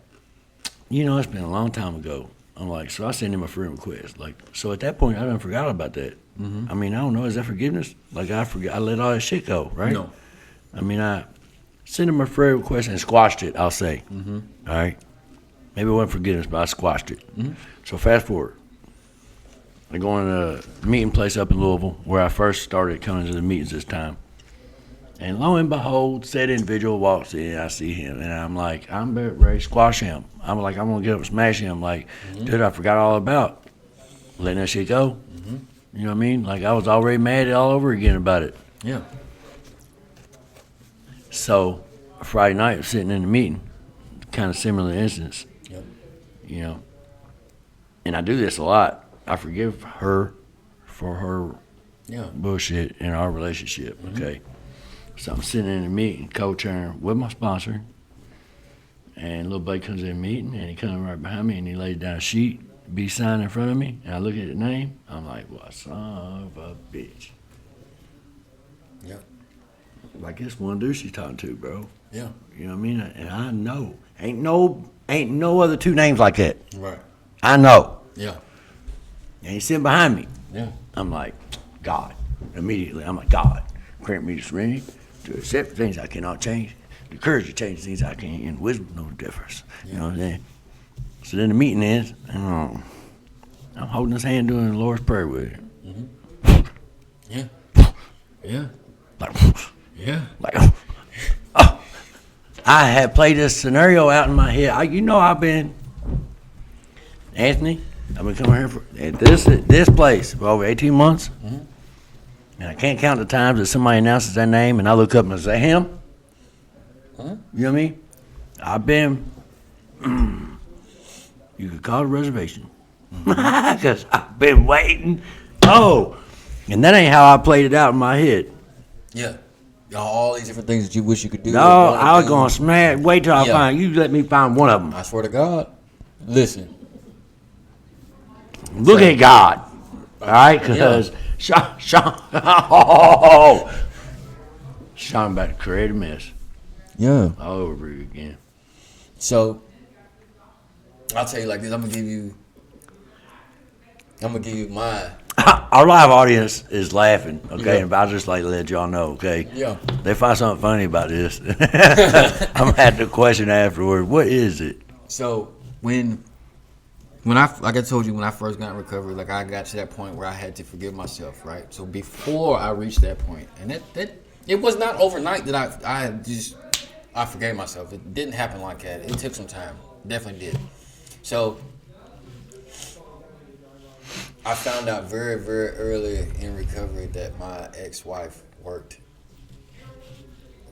it's been a long time ago. I'm like, so I send him a friend request. Like, so at that point, I done forgot about that. Mm-hmm. I mean, I don't know. Is that forgiveness? Like, I let all that shit go, right? No. I mean, I sent him a friend request and squashed it, I'll say. Mm-hmm. All right? Maybe it wasn't forgiveness, but I squashed it. Mm-hmm. So fast forward. I go in a meeting place up in Louisville where I first started coming to the meetings this time. And lo and behold, said individual walks in. I see him, and I'm like, I'm ready to squash him. I'm like, I'm going to get up and smash him. Like, dude, I forgot all about letting that shit go. Mm-hmm. You know what I mean? Like, I was already mad all over again about it. Yeah. So, Friday night, sitting in the meeting, kind of similar instance. Yep. And I do this a lot. I forgive her for her bullshit in our relationship, okay? So I'm sitting in a meeting, co-chairing with my sponsor, and little buddy comes in the meeting, and he comes right behind me, and he lays down a sheet, B sign in front of me, and I look at the name, I'm like, well, son of a bitch. Yep. Like, this one dude she's talking to, bro. Yeah. You know what I mean? And I know. Ain't no other two names like that. Right. I know. Yeah. And he's sitting behind me. Yeah. I'm like, God. Immediately, I'm like, God, grant me the serenity to accept things I cannot change, the courage to change things I can, and wisdom no difference. Yeah. You know what I'm saying? So then the meeting ends, and I'm holding his hand doing the Lord's Prayer with him. Mm-hmm. Yeah. Yeah. Like, Yeah. like, oh. I have played this scenario out in my head. I've been, Anthony, I've been coming here at this place for over 18 months. Mm-hmm. And I can't count the times that somebody announces their name and I look up and say, him? Huh? You know what I mean? I've been, you could call it a reservation. Because I've been waiting. Oh, and that ain't how I played it out in my head. Yeah. All these different things that you wish you could do. No, I was going to smash. Wait till I Yeah. find, you let me find one of them. I swear to God. Listen. Look at God. All right? Because Sean about to create a mess Yeah. all over again. So, I'll tell you like this. I'm gonna give you my. Our live audience is laughing, okay? Yeah. And I'll just like to let y'all know, okay? Yeah. They find something funny about this. I'm gonna have to question afterward. What is it? So when I like I told you when I first got in recovery, like I got to that point where I had to forgive myself, right? So before I reached that point, and that it was not overnight that I forgave myself. It didn't happen like that. It took some time. Definitely did. So I found out very, very early in recovery that my ex-wife worked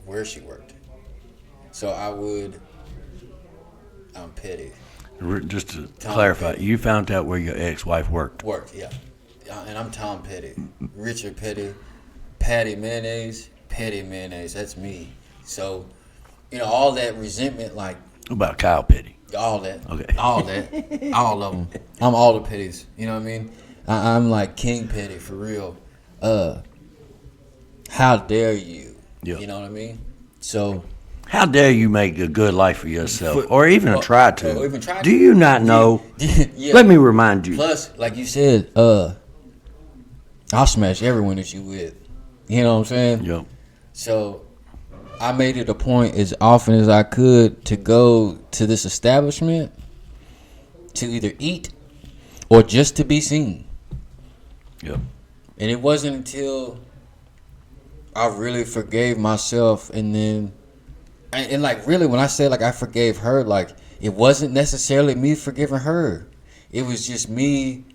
where she worked. So I'm petty. Just to Tom clarify, Petty. you found out where your ex-wife worked. Worked, yeah. And I'm Tom Petty. Richard Petty. Patty Mayonnaise. Petty Mayonnaise. That's me. So, all that resentment, like, What about Kyle Petty? all that. Okay. All that. All of them. I'm all the petties. You know what I mean? I'm like King Petty, for real. How dare you? Yeah. You know what I mean? So, How dare you make a good life for yourself, For- or even or- try to? or even try Do to. you not know? yeah. Let me remind you. Plus, like you said, I'll smash everyone that you with. You know what I'm saying? Yep. So I made it a point as often as I could to go to this establishment to either eat or just to be seen. Yep. And it wasn't until I really forgave myself and like really when I say like I forgave her, like it wasn't necessarily me forgiving her. It was just me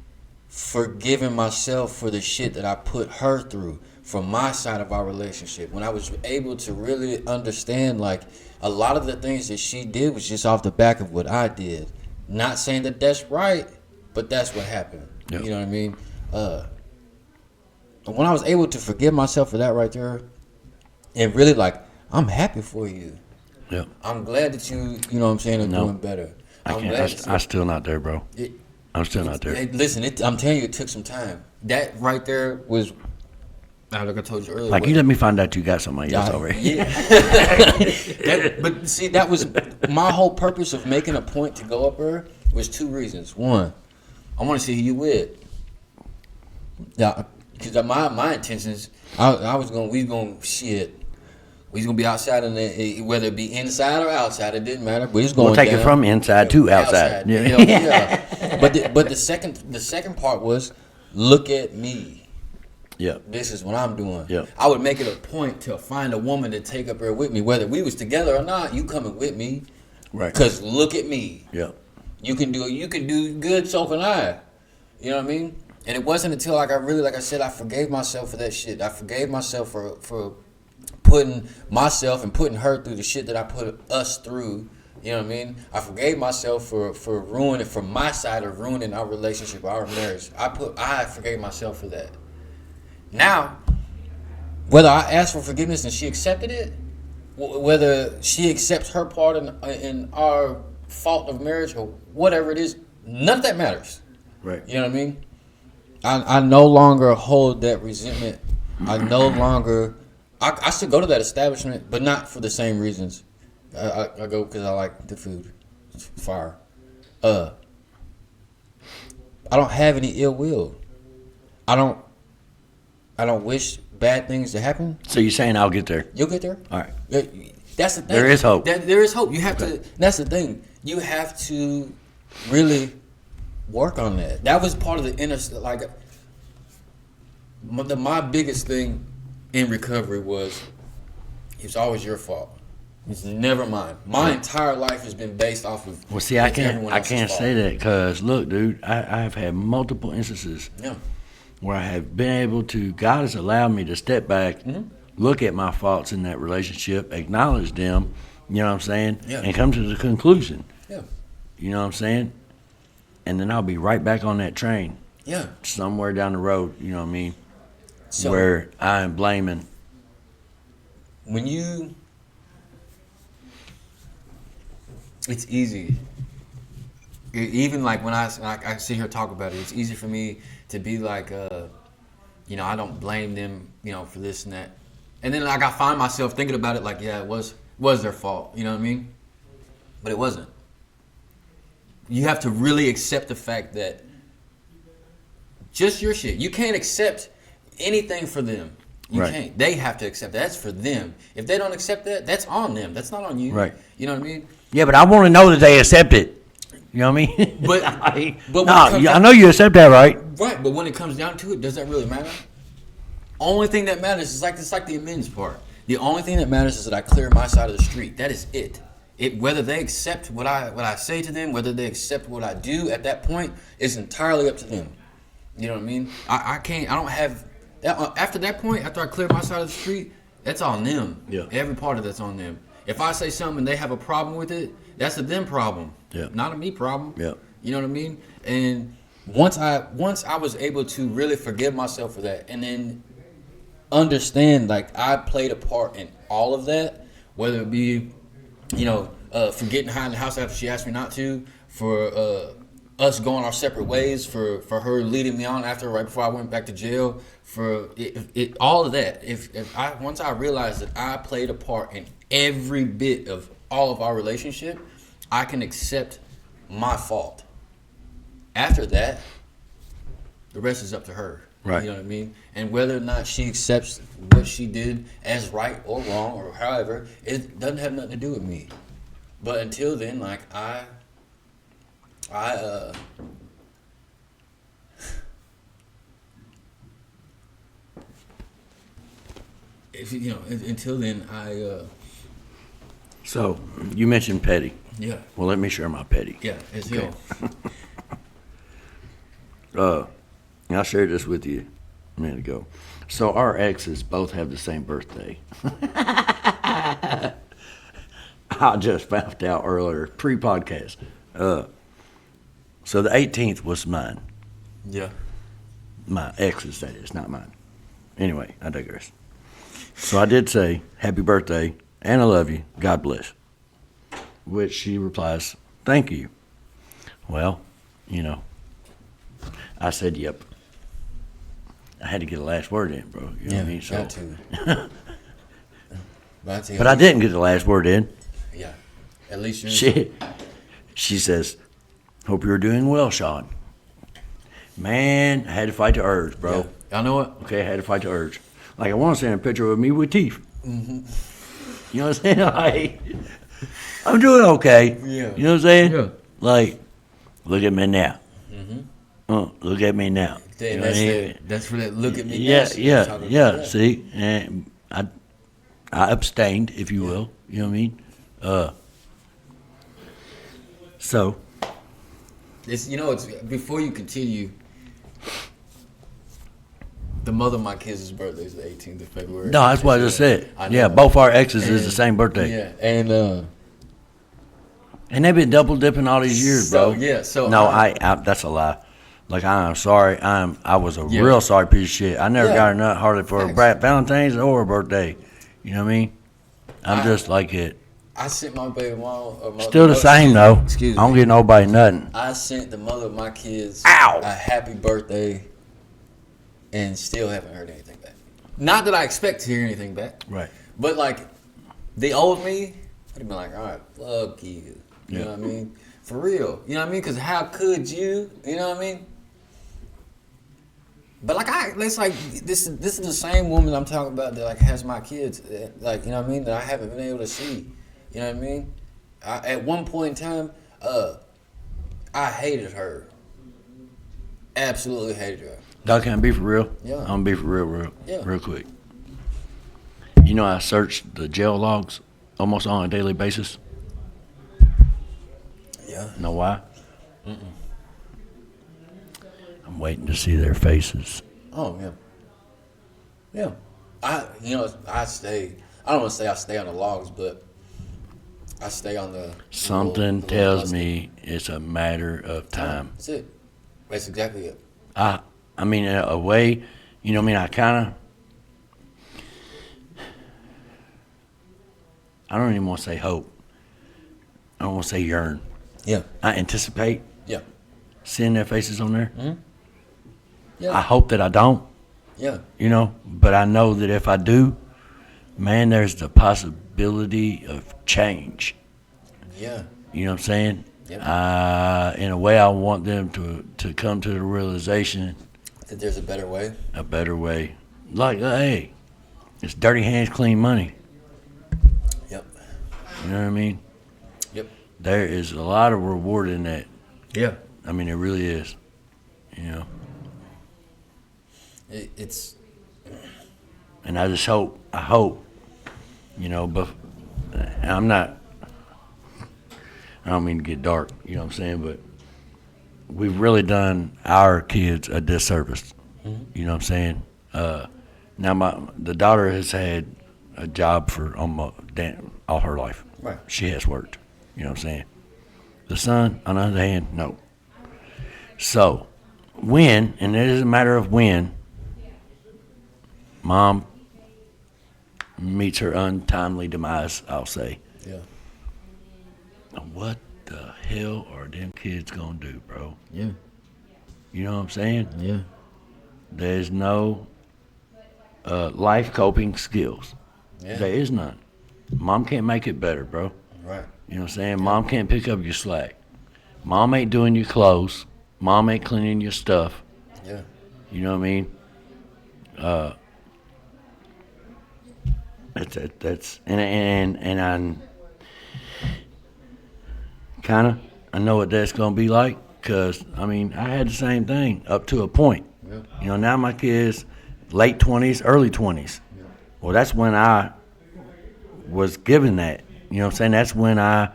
forgiving myself for the shit that I put her through from my side of our relationship. When I was able to really understand like a lot of the things that she did was just off the back of what I did. Not saying that that's right, but that's what happened. Yep. You know what I mean? When I was able to forgive myself for that right there, and really like, I'm happy for you. Yep. I'm glad that you know what I'm saying, are No. doing better. I I'm can't. glad I'm still not there, bro. I'm still not there. Hey, listen, I'm telling you, it took some time. That right there was, like I told you earlier. Like you let me find out you got somebody else Yeah, already. yeah. But see, that was my whole purpose of making a point to go up there was two reasons. One, I want to see who you with. Yeah, because my intentions, we was gonna be outside in the, whether it be inside or outside, it didn't matter. We was going We'll take down. it from inside to outside. Yeah. Yeah. But the second part was, look at me. Yeah. This is what I'm doing. Yeah. I would make it a point to find a woman to take up there with me, whether we was together or not. You coming with me, Right. Cause look at me. Yeah. You can do good, so can I. You know what I mean? And it wasn't until like I said, I forgave myself for that shit. I forgave myself for putting myself and putting her through the shit that I put us through. You know what I mean? I forgave myself for ruining, from my side of ruining our relationship, our marriage. I forgave myself for that. Now, whether I asked for forgiveness and she accepted it, whether she accepts her part in our fault of marriage or whatever it is, none of that matters. Right. You know what I mean? I no longer hold that resentment. I no longer. I still go to that establishment, but not for the same reasons. I go because I like the food. It's fire. I don't have any ill will. I don't wish bad things to happen. So you're saying I'll get there? You'll get there. All right. That's the thing. There is hope. There is hope. You have to. That's the thing. You have to really work on that. That was part of the inner. Like my biggest thing in recovery was, it's always your fault. It's never mine. My entire life has been based off of. Well, see, I it's everyone else's can't fault. say that because look, dude, I have had multiple instances Yeah. where I have been able to. God has allowed me to step back, look at my faults in that relationship, acknowledge them. You know what I'm saying? Yeah. And come to the conclusion. Yeah. You know what I'm saying? And then I'll be right back on that train Yeah. somewhere down the road. You know what I mean? So Where I am blaming. when you, it's easy. Even like when I sit here and talk about it, it's easy for me to be like, you know, I don't blame them, you know, for this and that. And then like I find myself thinking about it like, yeah, it was their fault. You know what I mean? But it wasn't. You have to really accept the fact that just your shit. You can't accept anything for them. You Right. can't. They have to accept that. That's for them. If they don't accept that, that's on them. That's not on you. Right. You know what I mean? Yeah, but I want to know that they accept it. You know what I mean? But- I but when it comes I down- know you accept that, right? Right, but when it comes down to it, does that really matter? Only thing that matters is like it's like the amends part. The only thing that matters is that I clear my side of the street. That is it. Whether they accept what I say to them, whether they accept what I do at that point, is entirely up to them. You know what I mean? I can't. I don't have. After that point, after I clear my side of the street, that's on them. Yeah. Every part of that's on them. If I say something and they have a problem with it, that's a them problem. Yeah. Not a me problem. Yeah. You know what I mean? And once I was able to really forgive myself for that, and then understand like I played a part in all of that, whether it be, you know, for getting high in the house after she asked me not to, for us going our separate ways, for her leading me on after right before I went back to jail, for it all of that. Once I realized that I played a part in every bit of all of our relationship, I can accept my fault. After that, the rest is up to her. Right. You know what I mean? And whether or not she accepts what she did as right or wrong or however, it doesn't have nothing to do with me. But until then, like if you know, until then, So you mentioned petty. yeah, Well, let me share my petty. yeah, it's Okay. hell. And I shared this with you a minute ago. So our exes both have the same birthday. I just found out earlier, pre-podcast. So the 18th was mine. Yeah. My ex's, that is, not mine. Anyway, I digress. So I did say, happy birthday, and I love you, God bless. Which she replies, thank you. Well, you know, I said, yep. I had to get the last word in, bro. You know what I mean? So, got to. but I didn't get the last word in. Yeah. At least you're. She says, hope you're doing well, Sean. Man, I had to fight the urge, bro. Yeah. I know it. Okay, I had to fight the urge. Like, I want to send a picture of me with teeth. You know what I'm saying? Like, I'm doing okay. Yeah. You know what I'm saying? Yeah. Like, look at me now. Look at me now. You know what I mean? That's for that look at me. Yeah, now shit. yeah, Talking yeah. about that. See, and I abstained, if you will. You know what I mean? So, It's it's before you continue. The mother of my kids' birthday is the 18th of February. no, that's what I just said. I know. Yeah, both our exes is the And- same birthday, Yeah, and and they've been double dipping all these years, so bro. yeah, so No, I that's a lie. Like, I'm sorry. I was a Yeah. real sorry piece of shit. I never Yeah. got a nut hardly for a Thanks. Valentine's or a birthday. You know what I mean? I'm just like it. I sent my baby mom. Still the same though. Excuse I don't me. get nobody nothing. I sent the mother of my kids Ow. a happy birthday, and still haven't heard anything back. Not that I expect to hear anything back, Right. but like the old me, I'd have been like, all right, fuck you. You know what I mean? For real. You know what I mean? Because how could you? You know what I mean? But like it's like this is the same woman I'm talking about that like has my kids, like, you know what I mean, that I haven't been able to see. You know what I mean? At one point in time, I hated her. Absolutely hated her. Doc, can I be for real? Yeah. I'm gonna be for real Yeah. quick. You know, I searched the jail logs almost on a daily basis? Yeah. Know why? I'm waiting to see their faces. Oh yeah. Yeah. I stay. I don't want to say I stay on the logs, but I stay on the. Something the tells musket. me it's a matter of time. That's it. That's exactly it. I mean, in a way, you know what I mean? I don't even want to say hope. I don't want to say yearn. Yeah. I anticipate Yeah. seeing their faces on there. Yeah. I hope that I don't, Yeah. you know, but I know that if I do, man, there's the possibility of change. Yeah. You know what I'm saying? Yep. In a way, I want them to come to the realization, That there's a better way. a better way. Like, hey, it's dirty hands, clean money. Yep. You know what I mean? Yep. There is a lot of reward in that. Yeah. I mean, it really is. You know? It's. And I hope, you know, but I'm not, I don't mean to get dark, you know what I'm saying, but we've really done our kids a disservice. You know what I'm saying? Now the daughter has had a job for almost all her life. Right. She has worked. You know what I'm saying? The son, on the other hand, no. So, when, and it is a matter of when, Mom meets her untimely demise, I'll say. Yeah. What the hell are them kids gonna do, bro? Yeah. You know what I'm saying? Yeah. There's no life coping skills. Yeah. There is none. Mom can't make it better, bro. Right. You know what I'm saying? Mom can't pick up your slack. Mom ain't doing your clothes. Mom ain't cleaning your stuff. Yeah. You know what I mean? That's and I'm kind of, I know what that's gonna be like, cause I mean I had the same thing up to a point. Yeah. You know, now my kids late 20s, early 20s. Well, that's when I was given that. You know what I'm saying? That's when I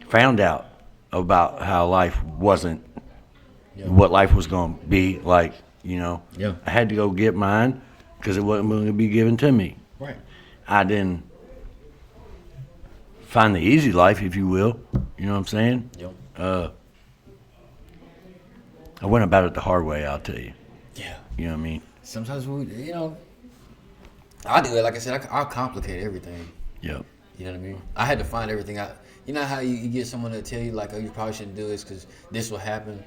found out about how life wasn't what life was going to be like, you know. Yeah. I had to go get mine because it wasn't going to be given to me. Right. I didn't find the easy life, if you will. You know what I'm saying? Yep. I went about it the hard way, I'll tell you. Yeah. You know what I mean? Sometimes I do it. Like I said, I'll complicate everything. Yep. You know what I mean? I had to find everything out. You know how you get someone to tell you, like, oh, you probably shouldn't do this because this will happen?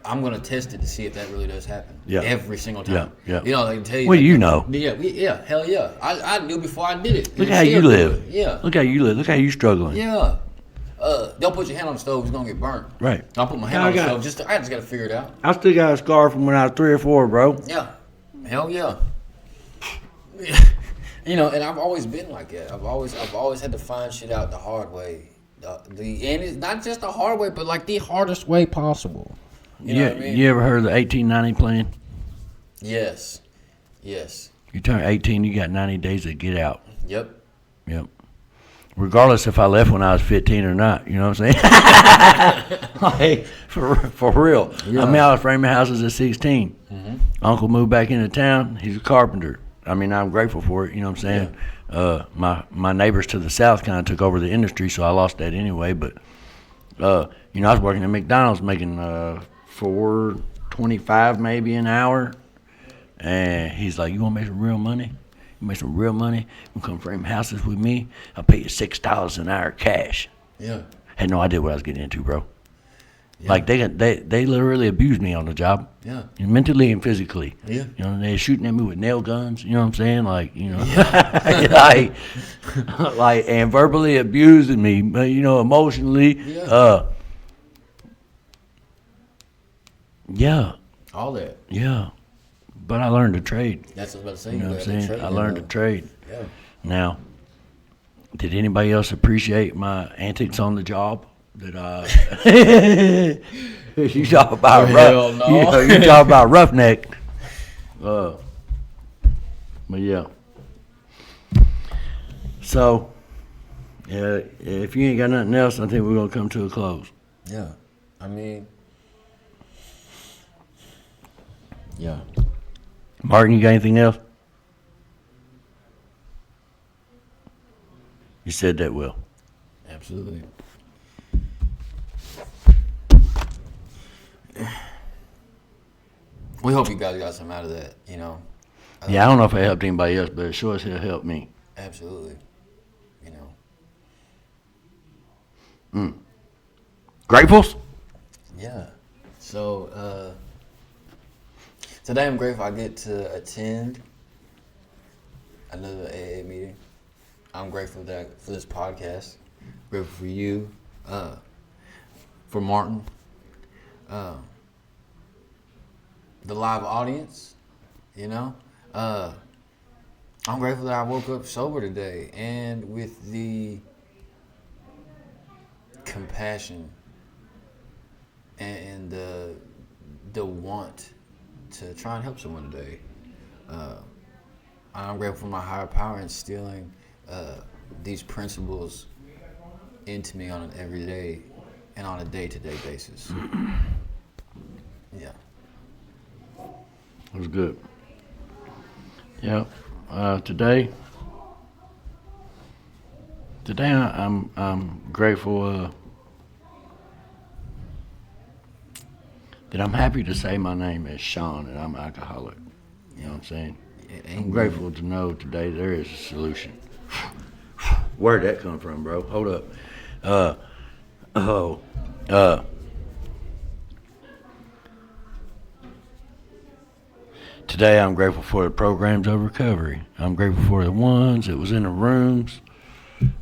I'm going to test it to see if that really does happen. Yeah. Every single time. Yeah. You know, they can tell you. Well, like, you know. Yeah, hell yeah. I knew before I did it. Look And how you still do live. it. Yeah. Look how you live. Look how you struggling. Yeah. Don't put your hand on the stove, it's going to get burnt. Right. I'll put my hand on the stove. I just got to figure it out. I still got a scar from when I was 3 or 4, bro. Yeah. Hell yeah. You know, and I've always been like that. I've always had to find shit out the hard way. And it's not just the hard way, but like the hardest way possible. You know what I mean? You ever heard of the 1890 plan? Yes. Yes. You turn 18, you got 90 days to get out. Yep. Yep. Regardless if I left when I was 15 or not, you know what I'm saying? Like, for real. Yeah. I mean, I was framing houses at 16. Mm-hmm. Uncle moved back into town. He's a carpenter. I mean, I'm grateful for it, you know what I'm saying? Yeah. My neighbors to the south kind of took over the industry, so I lost that anyway. But, you know, I was working at McDonald's making $4.25 maybe an hour. And he's like, you want to make some real money? You make some real money? You come frame houses with me? I'll pay you $6 an hour cash. Yeah. Had no idea what I was getting into, bro. Yeah. Like they literally abused me on the job. Yeah. Mentally and physically. Yeah. You know, they're shooting at me with nail guns, you know what I'm saying? Like, you know, like and verbally abusing me, but you know, emotionally, yeah. All that. Yeah. But I learned to trade. That's what I was about to say. You know what I'm saying? Trade, I learned to trade. Yeah. Now, did anybody else appreciate my antics on the job? That you talk about hell no. You talk about roughneck. But yeah. So Yeah, if you ain't got nothing else, I think we're gonna come to a close. Yeah. I mean, yeah. Martin, you got anything else? You said that, Will. Absolutely. We hope you guys got something out of that, you know. Yeah, I don't know if it helped anybody else, but it sure as hell helped me. Absolutely. You know. Gratefuls? Yeah. So, today I'm grateful I get to attend another AA meeting. I'm grateful for this podcast. Grateful for you, for Martin, the live audience, you know. I'm grateful that I woke up sober today and with the compassion and the want to try and help someone today. I'm grateful for my higher power instilling these principles into me on an everyday and on a day-to-day basis. Yeah. It was good. Yeah. Today I'm grateful that I'm happy to say my name is Sean and I'm an alcoholic. You know what I'm saying? I'm grateful to know today there is a solution. Where'd that come from, bro? Hold up. Today I'm grateful for the programs of recovery. I'm grateful for the ones that was in the rooms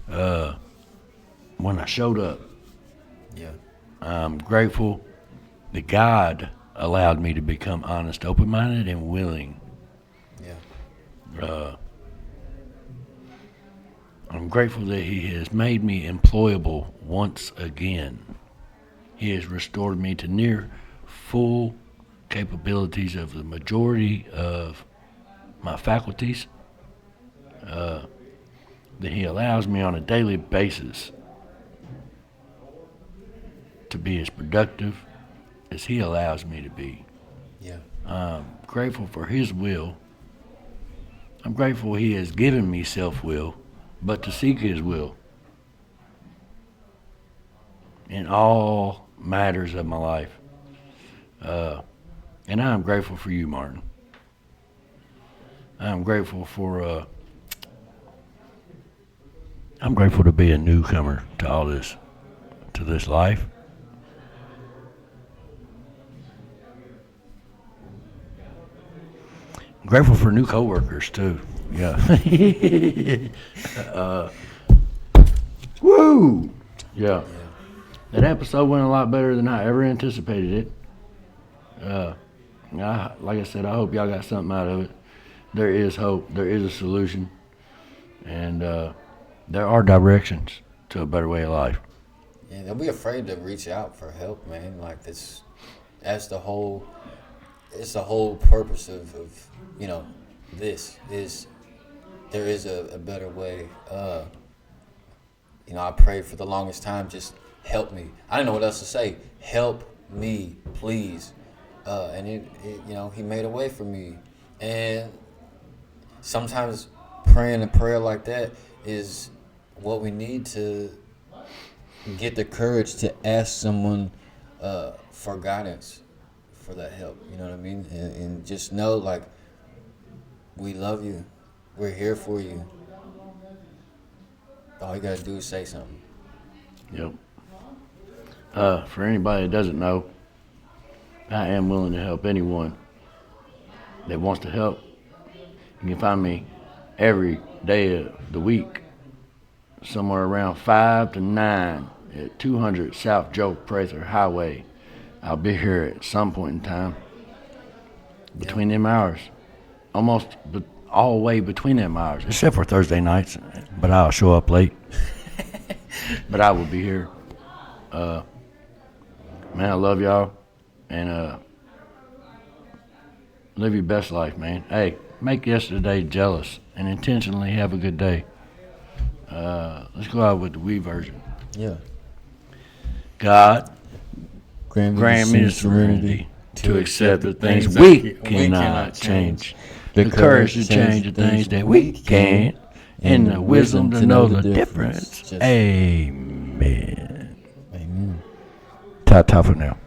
when I showed up. Yeah. I'm grateful that God allowed me to become honest, open-minded, and willing. Yeah. I'm grateful that He has made me employable once again. He has restored me to near full capabilities of the majority of my faculties. That He allows me on a daily basis to be as productive as He allows me to be. Yeah. I'm grateful for His will. I'm grateful He has given me self-will, but to seek His will in all matters of my life. And I'm grateful for you, Martin. I'm grateful to be a newcomer to all this, to this life. I'm grateful for new coworkers too. Yeah. Woo! Yeah. That episode went a lot better than I ever anticipated it. Like I said, I hope y'all got something out of it. There is hope. There is a solution. And there are directions to a better way of life. Yeah, don't be afraid to reach out for help, man. Like it's the whole purpose of you know, this is there is a better way. You know, I prayed for the longest time, just help me. I didn't know what else to say. Help me, please. And it you know, He made a way for me. And sometimes praying a prayer like that is what we need to get the courage to ask someone for guidance, for that help. You know what I mean? And just know, like, we love you. We're here for you. All you gotta do is say something. Yep. For anybody that doesn't know, I am willing to help anyone that wants to help. You can find me every day of the week, somewhere around 5 to 9 at 200 South Joe Prather Highway. I'll be here at some point in time between them hours, almost all the way between them hours, except for Thursday nights, but I'll show up late. But I will be here. Man, I love y'all, and live your best life, man. Hey, make yesterday jealous and intentionally have a good day. Let's go out with the we version. Yeah. God, Grant grant me the serenity to accept the things we cannot change, the courage to change the things that we can, and the wisdom to know the difference. Amen. Amen. Ta-ta for now.